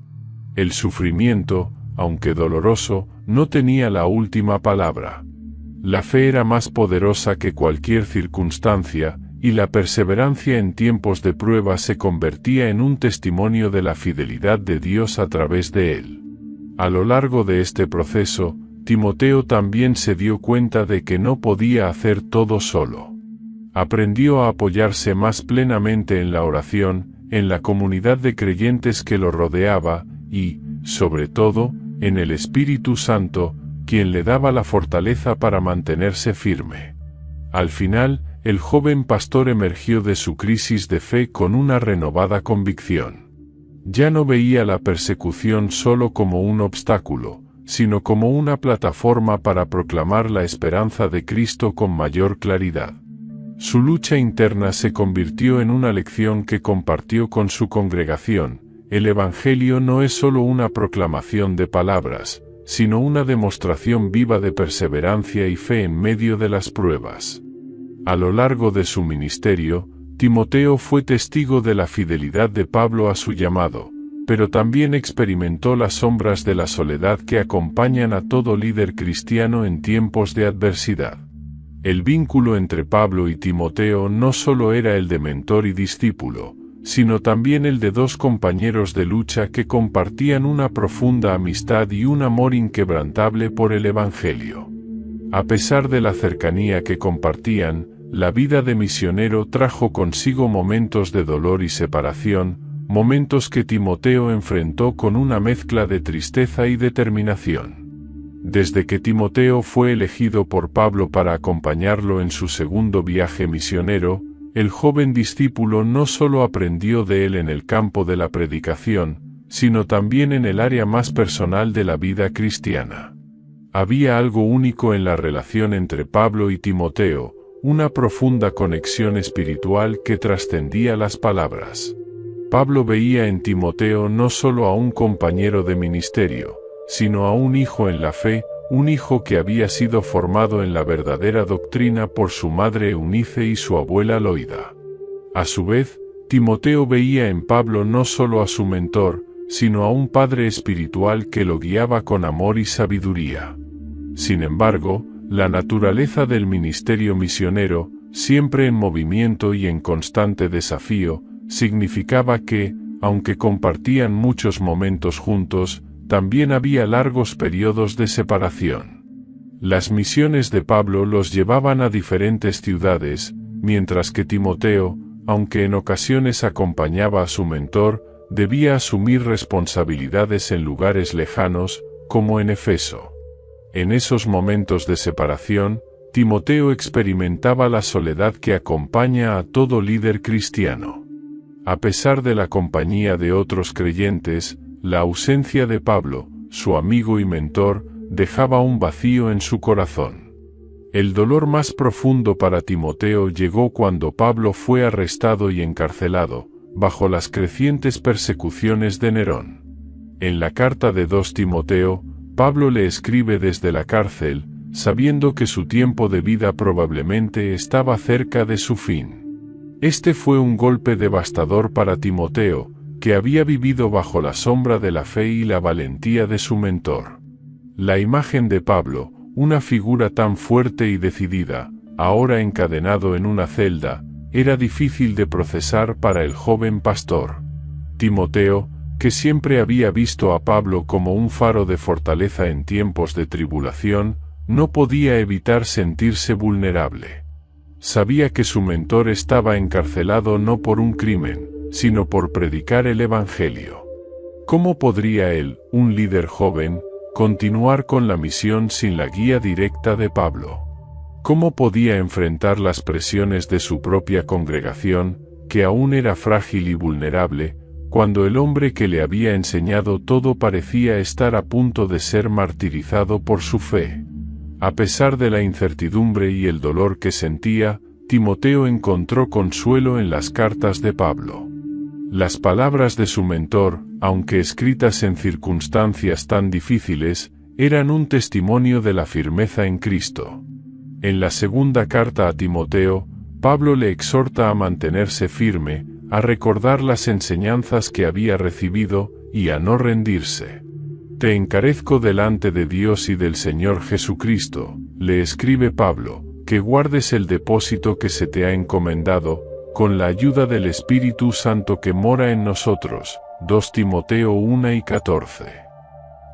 El sufrimiento, aunque doloroso, no tenía la última palabra. La fe era más poderosa que cualquier circunstancia, y la perseverancia en tiempos de prueba se convertía en un testimonio de la fidelidad de Dios a través de él. A lo largo de este proceso, Timoteo también se dio cuenta de que no podía hacer todo solo. Aprendió a apoyarse más plenamente en la oración, en la comunidad de creyentes que lo rodeaba, y, sobre todo, en el Espíritu Santo, quien le daba la fortaleza para mantenerse firme. Al final, el joven pastor emergió de su crisis de fe con una renovada convicción. Ya no veía la persecución solo como un obstáculo, sino como una plataforma para proclamar la esperanza de Cristo con mayor claridad. Su lucha interna se convirtió en una lección que compartió con su congregación: el Evangelio no es solo una proclamación de palabras, sino una demostración viva de perseverancia y fe en medio de las pruebas. A lo largo de su ministerio, Timoteo fue testigo de la fidelidad de Pablo a su llamado, pero también experimentó las sombras de la soledad que acompañan a todo líder cristiano en tiempos de adversidad. El vínculo entre Pablo y Timoteo no solo era el de mentor y discípulo, sino también el de dos compañeros de lucha que compartían una profunda amistad y un amor inquebrantable por el Evangelio. A pesar de la cercanía que compartían, la vida de misionero trajo consigo momentos de dolor y separación, momentos que Timoteo enfrentó con una mezcla de tristeza y determinación. Desde que Timoteo fue elegido por Pablo para acompañarlo en su segundo viaje misionero, el joven discípulo no solo aprendió de él en el campo de la predicación, sino también en el área más personal de la vida cristiana. Había algo único en la relación entre Pablo y Timoteo, una profunda conexión espiritual que trascendía las palabras. Pablo veía en Timoteo no solo a un compañero de ministerio, sino a un hijo en la fe, un hijo que había sido formado en la verdadera doctrina por su madre Eunice y su abuela Loida. A su vez, Timoteo veía en Pablo no solo a su mentor, sino a un padre espiritual que lo guiaba con amor y sabiduría. Sin embargo, la naturaleza del ministerio misionero, siempre en movimiento y en constante desafío, significaba que, aunque compartían muchos momentos juntos, también había largos periodos de separación. Las misiones de Pablo los llevaban a diferentes ciudades, mientras que Timoteo, aunque en ocasiones acompañaba a su mentor, debía asumir responsabilidades en lugares lejanos, como en Efeso. En esos momentos de separación, Timoteo experimentaba la soledad que acompaña a todo líder cristiano. A pesar de la compañía de otros creyentes, la ausencia de Pablo, su amigo y mentor, dejaba un vacío en su corazón. El dolor más profundo para Timoteo llegó cuando Pablo fue arrestado y encarcelado, bajo las crecientes persecuciones de Nerón. En la carta de 2 Timoteo, Pablo le escribe desde la cárcel, sabiendo que su tiempo de vida probablemente estaba cerca de su fin. Este fue un golpe devastador para Timoteo, que había vivido bajo la sombra de la fe y la valentía de su mentor. La imagen de Pablo, una figura tan fuerte y decidida, ahora encadenado en una celda, era difícil de procesar para el joven pastor. Timoteo, que siempre había visto a Pablo como un faro de fortaleza en tiempos de tribulación, no podía evitar sentirse vulnerable. Sabía que su mentor estaba encarcelado no por un crimen, sino por predicar el Evangelio. ¿Cómo podría él, un líder joven, continuar con la misión sin la guía directa de Pablo? ¿Cómo podía enfrentar las presiones de su propia congregación, que aún era frágil y vulnerable, cuando el hombre que le había enseñado todo parecía estar a punto de ser martirizado por su fe? A pesar de la incertidumbre y el dolor que sentía, Timoteo encontró consuelo en las cartas de Pablo. Las palabras de su mentor, aunque escritas en circunstancias tan difíciles, eran un testimonio de la firmeza en Cristo. En la segunda carta a Timoteo, Pablo le exhorta a mantenerse firme, a recordar las enseñanzas que había recibido, y a no rendirse. Te encarezco delante de Dios y del Señor Jesucristo, le escribe Pablo, que guardes el depósito que se te ha encomendado, con la ayuda del Espíritu Santo que mora en nosotros. 2 Timoteo 1:14.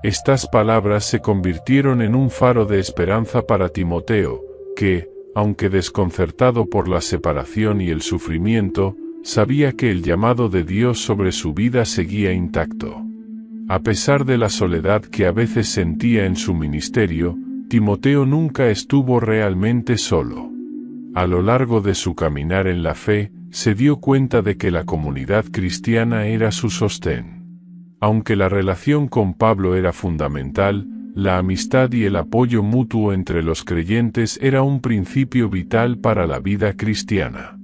Estas palabras se convirtieron en un faro de esperanza para Timoteo, que, aunque desconcertado por la separación y el sufrimiento, sabía que el llamado de Dios sobre su vida seguía intacto. A pesar de la soledad que a veces sentía en su ministerio, Timoteo nunca estuvo realmente solo. A lo largo de su caminar en la fe, se dio cuenta de que la comunidad cristiana era su sostén. Aunque la relación con Pablo era fundamental, la amistad y el apoyo mutuo entre los creyentes era un principio vital para la vida cristiana.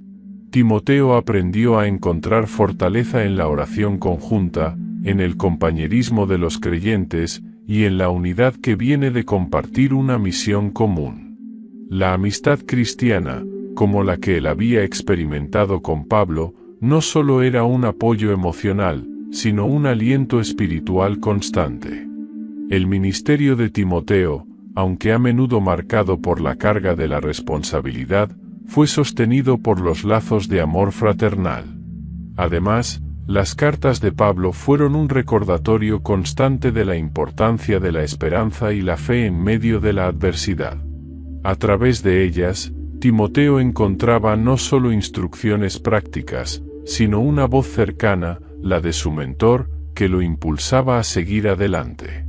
Timoteo aprendió a encontrar fortaleza en la oración conjunta, en el compañerismo de los creyentes, y en la unidad que viene de compartir una misión común. La amistad cristiana, como la que él había experimentado con Pablo, no solo era un apoyo emocional, sino un aliento espiritual constante. El ministerio de Timoteo, aunque a menudo marcado por la carga de la responsabilidad, fue sostenido por los lazos de amor fraternal. Además, las cartas de Pablo fueron un recordatorio constante de la importancia de la esperanza y la fe en medio de la adversidad. A través de ellas, Timoteo encontraba no solo instrucciones prácticas, sino una voz cercana, la de su mentor, que lo impulsaba a seguir adelante.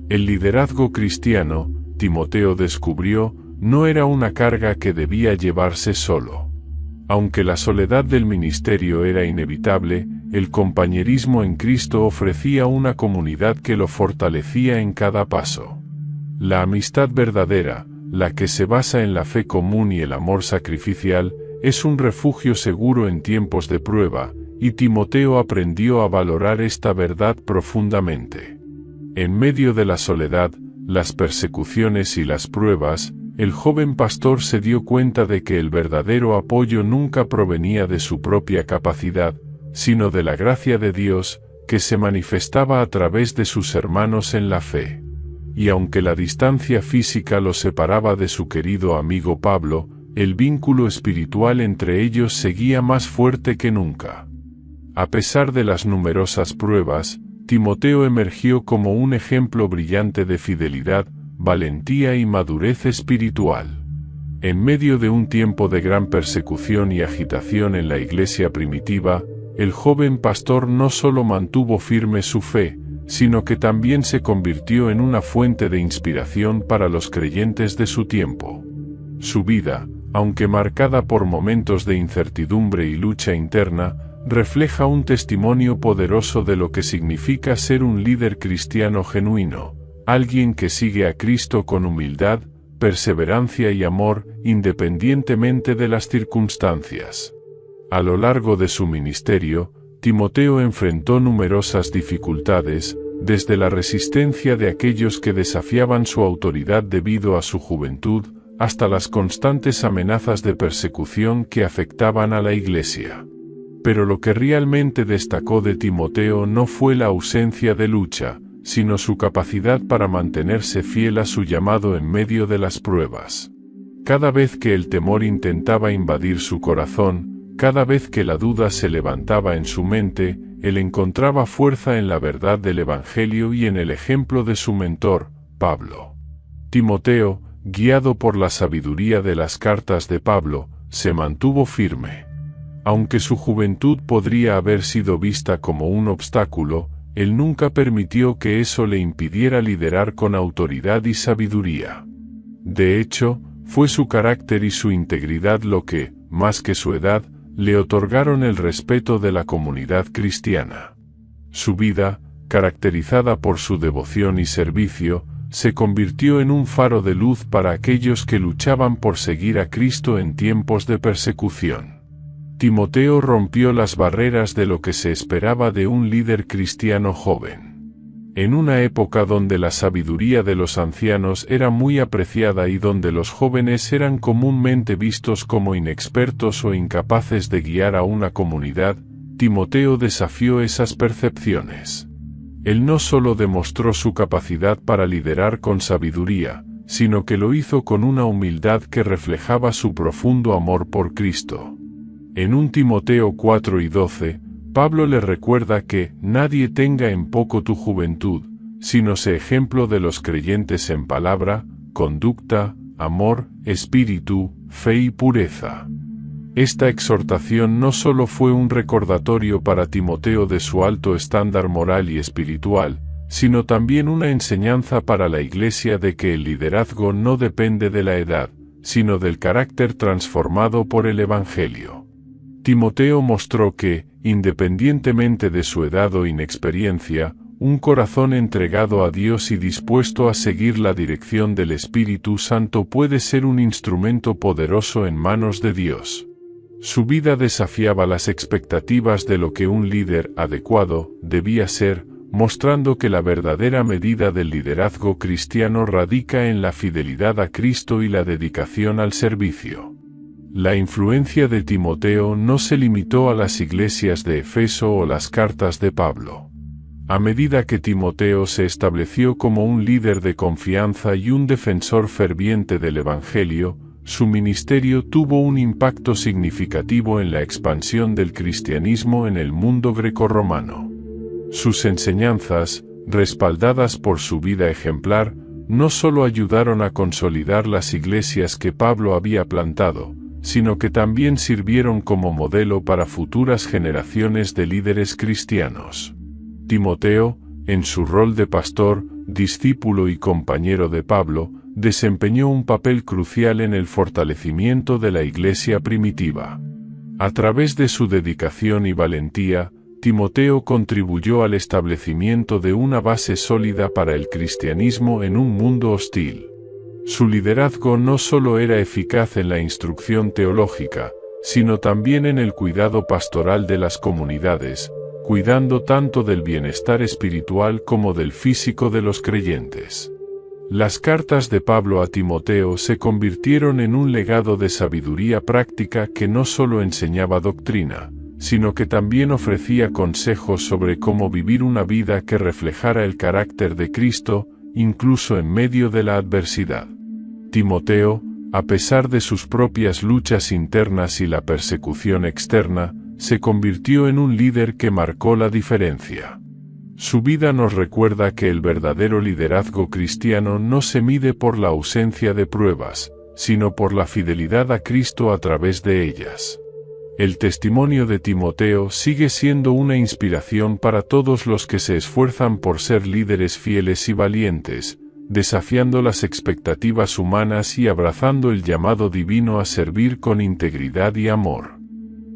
El liderazgo cristiano, Timoteo descubrió, no era una carga que debía llevarse solo. Aunque la soledad del ministerio era inevitable, el compañerismo en Cristo ofrecía una comunidad que lo fortalecía en cada paso. La amistad verdadera, la que se basa en la fe común y el amor sacrificial, es un refugio seguro en tiempos de prueba, y Timoteo aprendió a valorar esta verdad profundamente. En medio de la soledad, las persecuciones y las pruebas, el joven pastor se dio cuenta de que el verdadero apoyo nunca provenía de su propia capacidad, sino de la gracia de Dios, que se manifestaba a través de sus hermanos en la fe. Y aunque la distancia física lo separaba de su querido amigo Pablo, el vínculo espiritual entre ellos seguía más fuerte que nunca. A pesar de las numerosas pruebas, Timoteo emergió como un ejemplo brillante de fidelidad, valentía y madurez espiritual. En medio de un tiempo de gran persecución y agitación en la iglesia primitiva, el joven pastor no solo mantuvo firme su fe, sino que también se convirtió en una fuente de inspiración para los creyentes de su tiempo. Su vida, aunque marcada por momentos de incertidumbre y lucha interna, refleja un testimonio poderoso de lo que significa ser un líder cristiano genuino, alguien que sigue a Cristo con humildad, perseverancia y amor, independientemente de las circunstancias. A lo largo de su ministerio, Timoteo enfrentó numerosas dificultades, desde la resistencia de aquellos que desafiaban su autoridad debido a su juventud, hasta las constantes amenazas de persecución que afectaban a la iglesia. Pero lo que realmente destacó de Timoteo no fue la ausencia de lucha, sino su capacidad para mantenerse fiel a su llamado en medio de las pruebas. Cada vez que el temor intentaba invadir su corazón, cada vez que la duda se levantaba en su mente, él encontraba fuerza en la verdad del Evangelio y en el ejemplo de su mentor, Pablo. Timoteo, guiado por la sabiduría de las cartas de Pablo, se mantuvo firme. Aunque su juventud podría haber sido vista como un obstáculo, él nunca permitió que eso le impidiera liderar con autoridad y sabiduría. De hecho, fue su carácter y su integridad lo que, más que su edad, le otorgaron el respeto de la comunidad cristiana. Su vida, caracterizada por su devoción y servicio, se convirtió en un faro de luz para aquellos que luchaban por seguir a Cristo en tiempos de persecución. Timoteo rompió las barreras de lo que se esperaba de un líder cristiano joven. En una época donde la sabiduría de los ancianos era muy apreciada y donde los jóvenes eran comúnmente vistos como inexpertos o incapaces de guiar a una comunidad, Timoteo desafió esas percepciones. Él no solo demostró su capacidad para liderar con sabiduría, sino que lo hizo con una humildad que reflejaba su profundo amor por Cristo. En 1 Timoteo 4:12, Pablo le recuerda que nadie tenga en poco tu juventud, sino sé ejemplo de los creyentes en palabra, conducta, amor, espíritu, fe y pureza. Esta exhortación no solo fue un recordatorio para Timoteo de su alto estándar moral y espiritual, sino también una enseñanza para la Iglesia de que el liderazgo no depende de la edad, sino del carácter transformado por el Evangelio. Timoteo mostró que, independientemente de su edad o inexperiencia, un corazón entregado a Dios y dispuesto a seguir la dirección del Espíritu Santo puede ser un instrumento poderoso en manos de Dios. Su vida desafiaba las expectativas de lo que un líder adecuado debía ser, mostrando que la verdadera medida del liderazgo cristiano radica en la fidelidad a Cristo y la dedicación al servicio. La influencia de Timoteo no se limitó a las iglesias de Efeso o las cartas de Pablo. A medida que Timoteo se estableció como un líder de confianza y un defensor ferviente del Evangelio, su ministerio tuvo un impacto significativo en la expansión del cristianismo en el mundo grecorromano. Sus enseñanzas, respaldadas por su vida ejemplar, no solo ayudaron a consolidar las iglesias que Pablo había plantado, sino que también sirvieron como modelo para futuras generaciones de líderes cristianos. Timoteo, en su rol de pastor, discípulo y compañero de Pablo, desempeñó un papel crucial en el fortalecimiento de la iglesia primitiva. A través de su dedicación y valentía, Timoteo contribuyó al establecimiento de una base sólida para el cristianismo en un mundo hostil. Su liderazgo no solo era eficaz en la instrucción teológica, sino también en el cuidado pastoral de las comunidades, cuidando tanto del bienestar espiritual como del físico de los creyentes. Las cartas de Pablo a Timoteo se convirtieron en un legado de sabiduría práctica que no solo enseñaba doctrina, sino que también ofrecía consejos sobre cómo vivir una vida que reflejara el carácter de Cristo, incluso en medio de la adversidad. Timoteo, a pesar de sus propias luchas internas y la persecución externa, se convirtió en un líder que marcó la diferencia. Su vida nos recuerda que el verdadero liderazgo cristiano no se mide por la ausencia de pruebas, sino por la fidelidad a Cristo a través de ellas. El testimonio de Timoteo sigue siendo una inspiración para todos los que se esfuerzan por ser líderes fieles y valientes, desafiando las expectativas humanas y abrazando el llamado divino a servir con integridad y amor.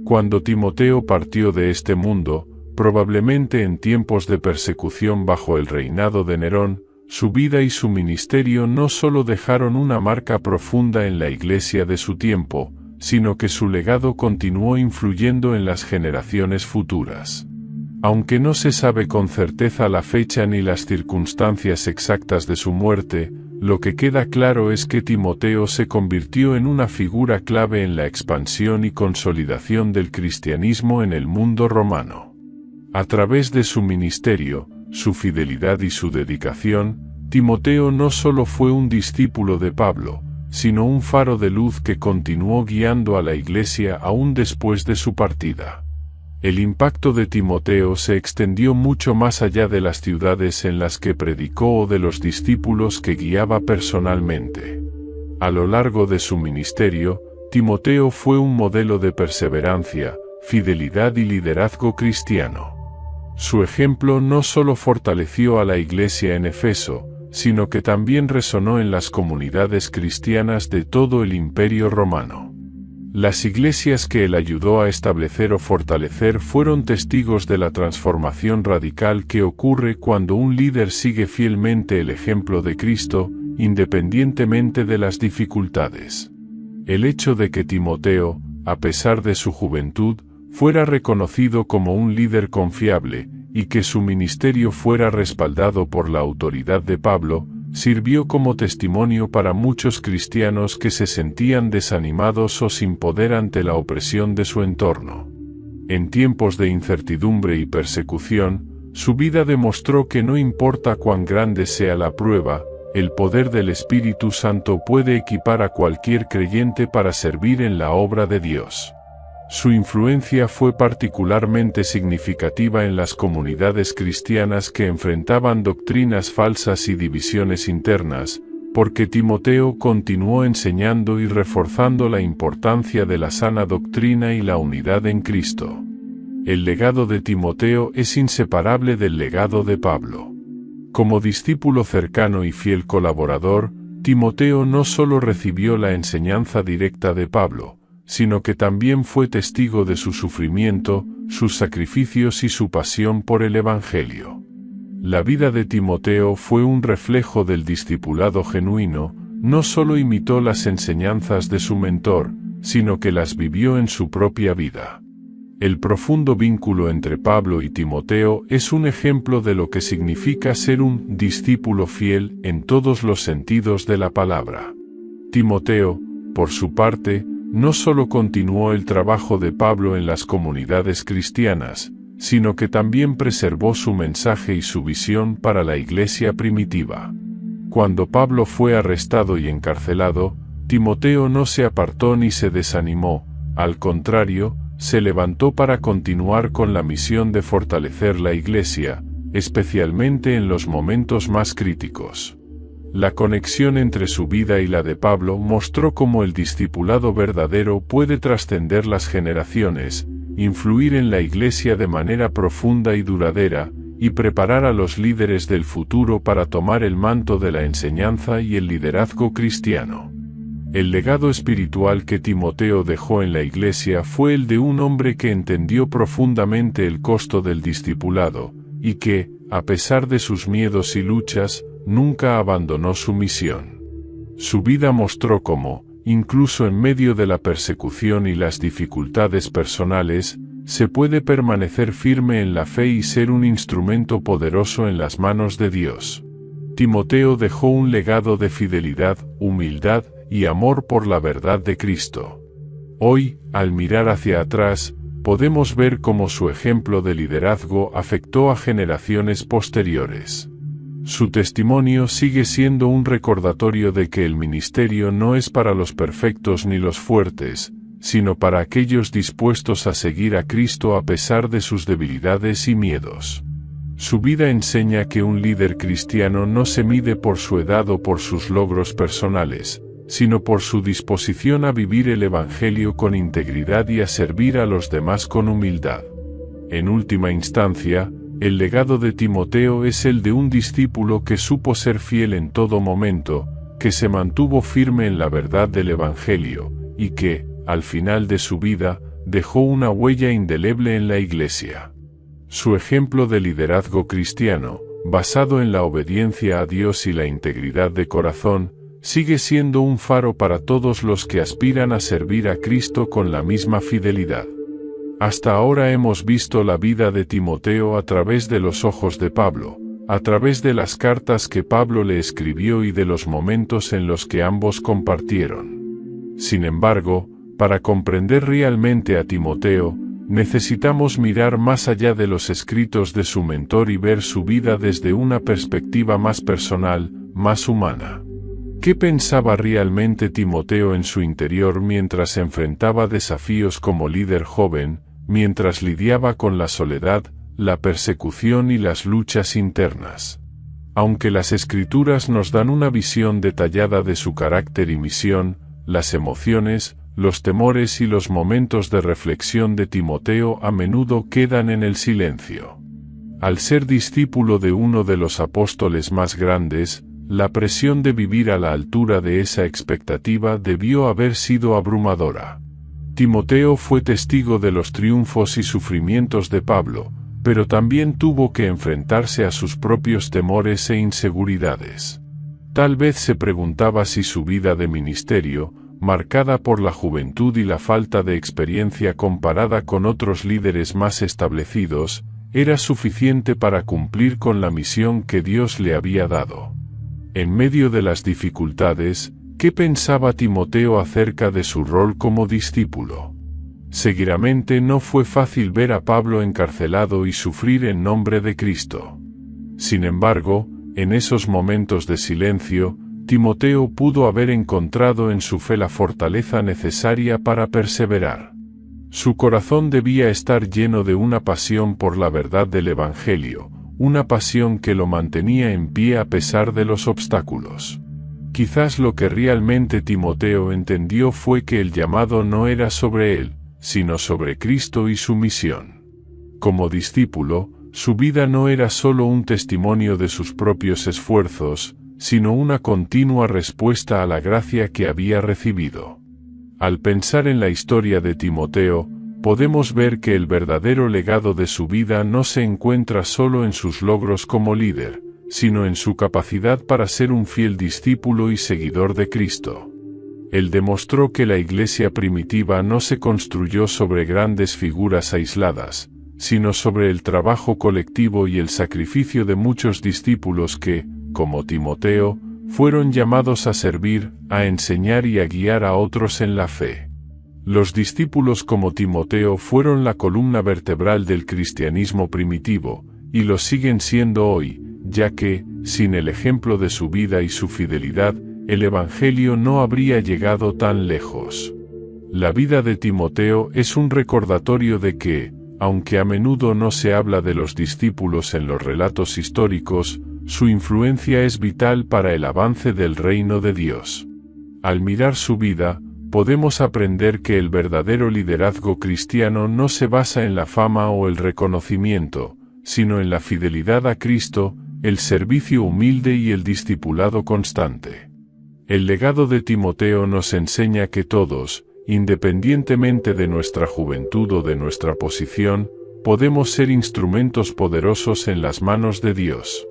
Cuando Timoteo partió de este mundo, probablemente en tiempos de persecución bajo el reinado de Nerón, su vida y su ministerio no solo dejaron una marca profunda en la iglesia de su tiempo, sino que su legado continuó influyendo en las generaciones futuras. Aunque no se sabe con certeza la fecha ni las circunstancias exactas de su muerte, lo que queda claro es que Timoteo se convirtió en una figura clave en la expansión y consolidación del cristianismo en el mundo romano. A través de su ministerio, su fidelidad y su dedicación, Timoteo no solo fue un discípulo de Pablo, sino un faro de luz que continuó guiando a la Iglesia aún después de su partida. El impacto de Timoteo se extendió mucho más allá de las ciudades en las que predicó o de los discípulos que guiaba personalmente. A lo largo de su ministerio, Timoteo fue un modelo de perseverancia, fidelidad y liderazgo cristiano. Su ejemplo no solo fortaleció a la Iglesia en Efeso, sino que también resonó en las comunidades cristianas de todo el Imperio Romano. Las iglesias que él ayudó a establecer o fortalecer fueron testigos de la transformación radical que ocurre cuando un líder sigue fielmente el ejemplo de Cristo, independientemente de las dificultades. El hecho de que Timoteo, a pesar de su juventud, fuera reconocido como un líder confiable, y que su ministerio fuera respaldado por la autoridad de Pablo, sirvió como testimonio para muchos cristianos que se sentían desanimados o sin poder ante la opresión de su entorno. En tiempos de incertidumbre y persecución, su vida demostró que no importa cuán grande sea la prueba, el poder del Espíritu Santo puede equipar a cualquier creyente para servir en la obra de Dios. Su influencia fue particularmente significativa en las comunidades cristianas que enfrentaban doctrinas falsas y divisiones internas, porque Timoteo continuó enseñando y reforzando la importancia de la sana doctrina y la unidad en Cristo. El legado de Timoteo es inseparable del legado de Pablo. Como discípulo cercano y fiel colaborador, Timoteo no solo recibió la enseñanza directa de Pablo, sino que también fue testigo de su sufrimiento, sus sacrificios y su pasión por el Evangelio. La vida de Timoteo fue un reflejo del discipulado genuino, no solo imitó las enseñanzas de su mentor, sino que las vivió en su propia vida. El profundo vínculo entre Pablo y Timoteo es un ejemplo de lo que significa ser un discípulo fiel en todos los sentidos de la palabra. Timoteo, por su parte, no solo continuó el trabajo de Pablo en las comunidades cristianas, sino que también preservó su mensaje y su visión para la iglesia primitiva. Cuando Pablo fue arrestado y encarcelado, Timoteo no se apartó ni se desanimó, al contrario, se levantó para continuar con la misión de fortalecer la iglesia, especialmente en los momentos más críticos. La conexión entre su vida y la de Pablo mostró cómo el discipulado verdadero puede trascender las generaciones, influir en la Iglesia de manera profunda y duradera, y preparar a los líderes del futuro para tomar el manto de la enseñanza y el liderazgo cristiano. El legado espiritual que Timoteo dejó en la Iglesia fue el de un hombre que entendió profundamente el costo del discipulado, y que, a pesar de sus miedos y luchas, nunca abandonó su misión. Su vida mostró cómo, incluso en medio de la persecución y las dificultades personales, se puede permanecer firme en la fe y ser un instrumento poderoso en las manos de Dios. Timoteo dejó un legado de fidelidad, humildad y amor por la verdad de Cristo. Hoy, al mirar hacia atrás, podemos ver cómo su ejemplo de liderazgo afectó a generaciones posteriores. Su testimonio sigue siendo un recordatorio de que el ministerio no es para los perfectos ni los fuertes, sino para aquellos dispuestos a seguir a Cristo a pesar de sus debilidades y miedos. Su vida enseña que un líder cristiano no se mide por su edad o por sus logros personales, sino por su disposición a vivir el Evangelio con integridad y a servir a los demás con humildad. En última instancia, el legado de Timoteo es el de un discípulo que supo ser fiel en todo momento, que se mantuvo firme en la verdad del Evangelio, y que, al final de su vida, dejó una huella indeleble en la Iglesia. Su ejemplo de liderazgo cristiano, basado en la obediencia a Dios y la integridad de corazón, sigue siendo un faro para todos los que aspiran a servir a Cristo con la misma fidelidad. Hasta ahora hemos visto la vida de Timoteo a través de los ojos de Pablo, a través de las cartas que Pablo le escribió y de los momentos en los que ambos compartieron. Sin embargo, para comprender realmente a Timoteo, necesitamos mirar más allá de los escritos de su mentor y ver su vida desde una perspectiva más personal, más humana. ¿Qué pensaba realmente Timoteo en su interior mientras enfrentaba desafíos como líder joven, mientras lidiaba con la soledad, la persecución y las luchas internas? Aunque las Escrituras nos dan una visión detallada de su carácter y misión, las emociones, los temores y los momentos de reflexión de Timoteo a menudo quedan en el silencio. Al ser discípulo de uno de los apóstoles más grandes, la presión de vivir a la altura de esa expectativa debió haber sido abrumadora. Timoteo fue testigo de los triunfos y sufrimientos de Pablo, pero también tuvo que enfrentarse a sus propios temores e inseguridades. Tal vez se preguntaba si su vida de ministerio, marcada por la juventud y la falta de experiencia comparada con otros líderes más establecidos, era suficiente para cumplir con la misión que Dios le había dado. En medio de las dificultades, ¿qué pensaba Timoteo acerca de su rol como discípulo? Seguramente no fue fácil ver a Pablo encarcelado y sufrir en nombre de Cristo. Sin embargo, en esos momentos de silencio, Timoteo pudo haber encontrado en su fe la fortaleza necesaria para perseverar. Su corazón debía estar lleno de una pasión por la verdad del Evangelio, una pasión que lo mantenía en pie a pesar de los obstáculos. Quizás lo que realmente Timoteo entendió fue que el llamado no era sobre él, sino sobre Cristo y su misión. Como discípulo, su vida no era solo un testimonio de sus propios esfuerzos, sino una continua respuesta a la gracia que había recibido. Al pensar en la historia de Timoteo, podemos ver que el verdadero legado de su vida no se encuentra solo en sus logros como líder, sino en su capacidad para ser un fiel discípulo y seguidor de Cristo. Él demostró que la iglesia primitiva no se construyó sobre grandes figuras aisladas, sino sobre el trabajo colectivo y el sacrificio de muchos discípulos que, como Timoteo, fueron llamados a servir, a enseñar y a guiar a otros en la fe. Los discípulos como Timoteo fueron la columna vertebral del cristianismo primitivo, y lo siguen siendo hoy, ya que, sin el ejemplo de su vida y su fidelidad, el Evangelio no habría llegado tan lejos. La vida de Timoteo es un recordatorio de que, aunque a menudo no se habla de los discípulos en los relatos históricos, su influencia es vital para el avance del reino de Dios. Al mirar su vida, podemos aprender que el verdadero liderazgo cristiano no se basa en la fama o el reconocimiento, sino en la fidelidad a Cristo, el servicio humilde y el discipulado constante. El legado de Timoteo nos enseña que todos, independientemente de nuestra juventud o de nuestra posición, podemos ser instrumentos poderosos en las manos de Dios.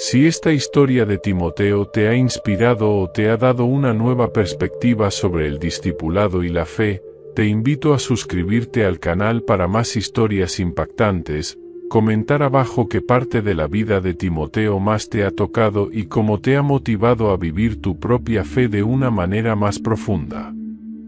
Si esta historia de Timoteo te ha inspirado o te ha dado una nueva perspectiva sobre el discipulado y la fe, te invito a suscribirte al canal para más historias impactantes, comentar abajo qué parte de la vida de Timoteo más te ha tocado y cómo te ha motivado a vivir tu propia fe de una manera más profunda.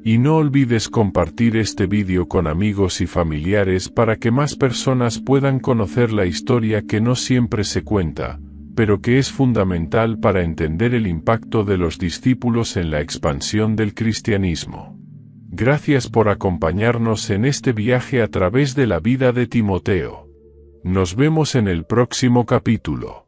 Y no olvides compartir este vídeo con amigos y familiares para que más personas puedan conocer la historia que no siempre se cuenta, pero que es fundamental para entender el impacto de los discípulos en la expansión del cristianismo. Gracias por acompañarnos en este viaje a través de la vida de Timoteo. Nos vemos en el próximo capítulo.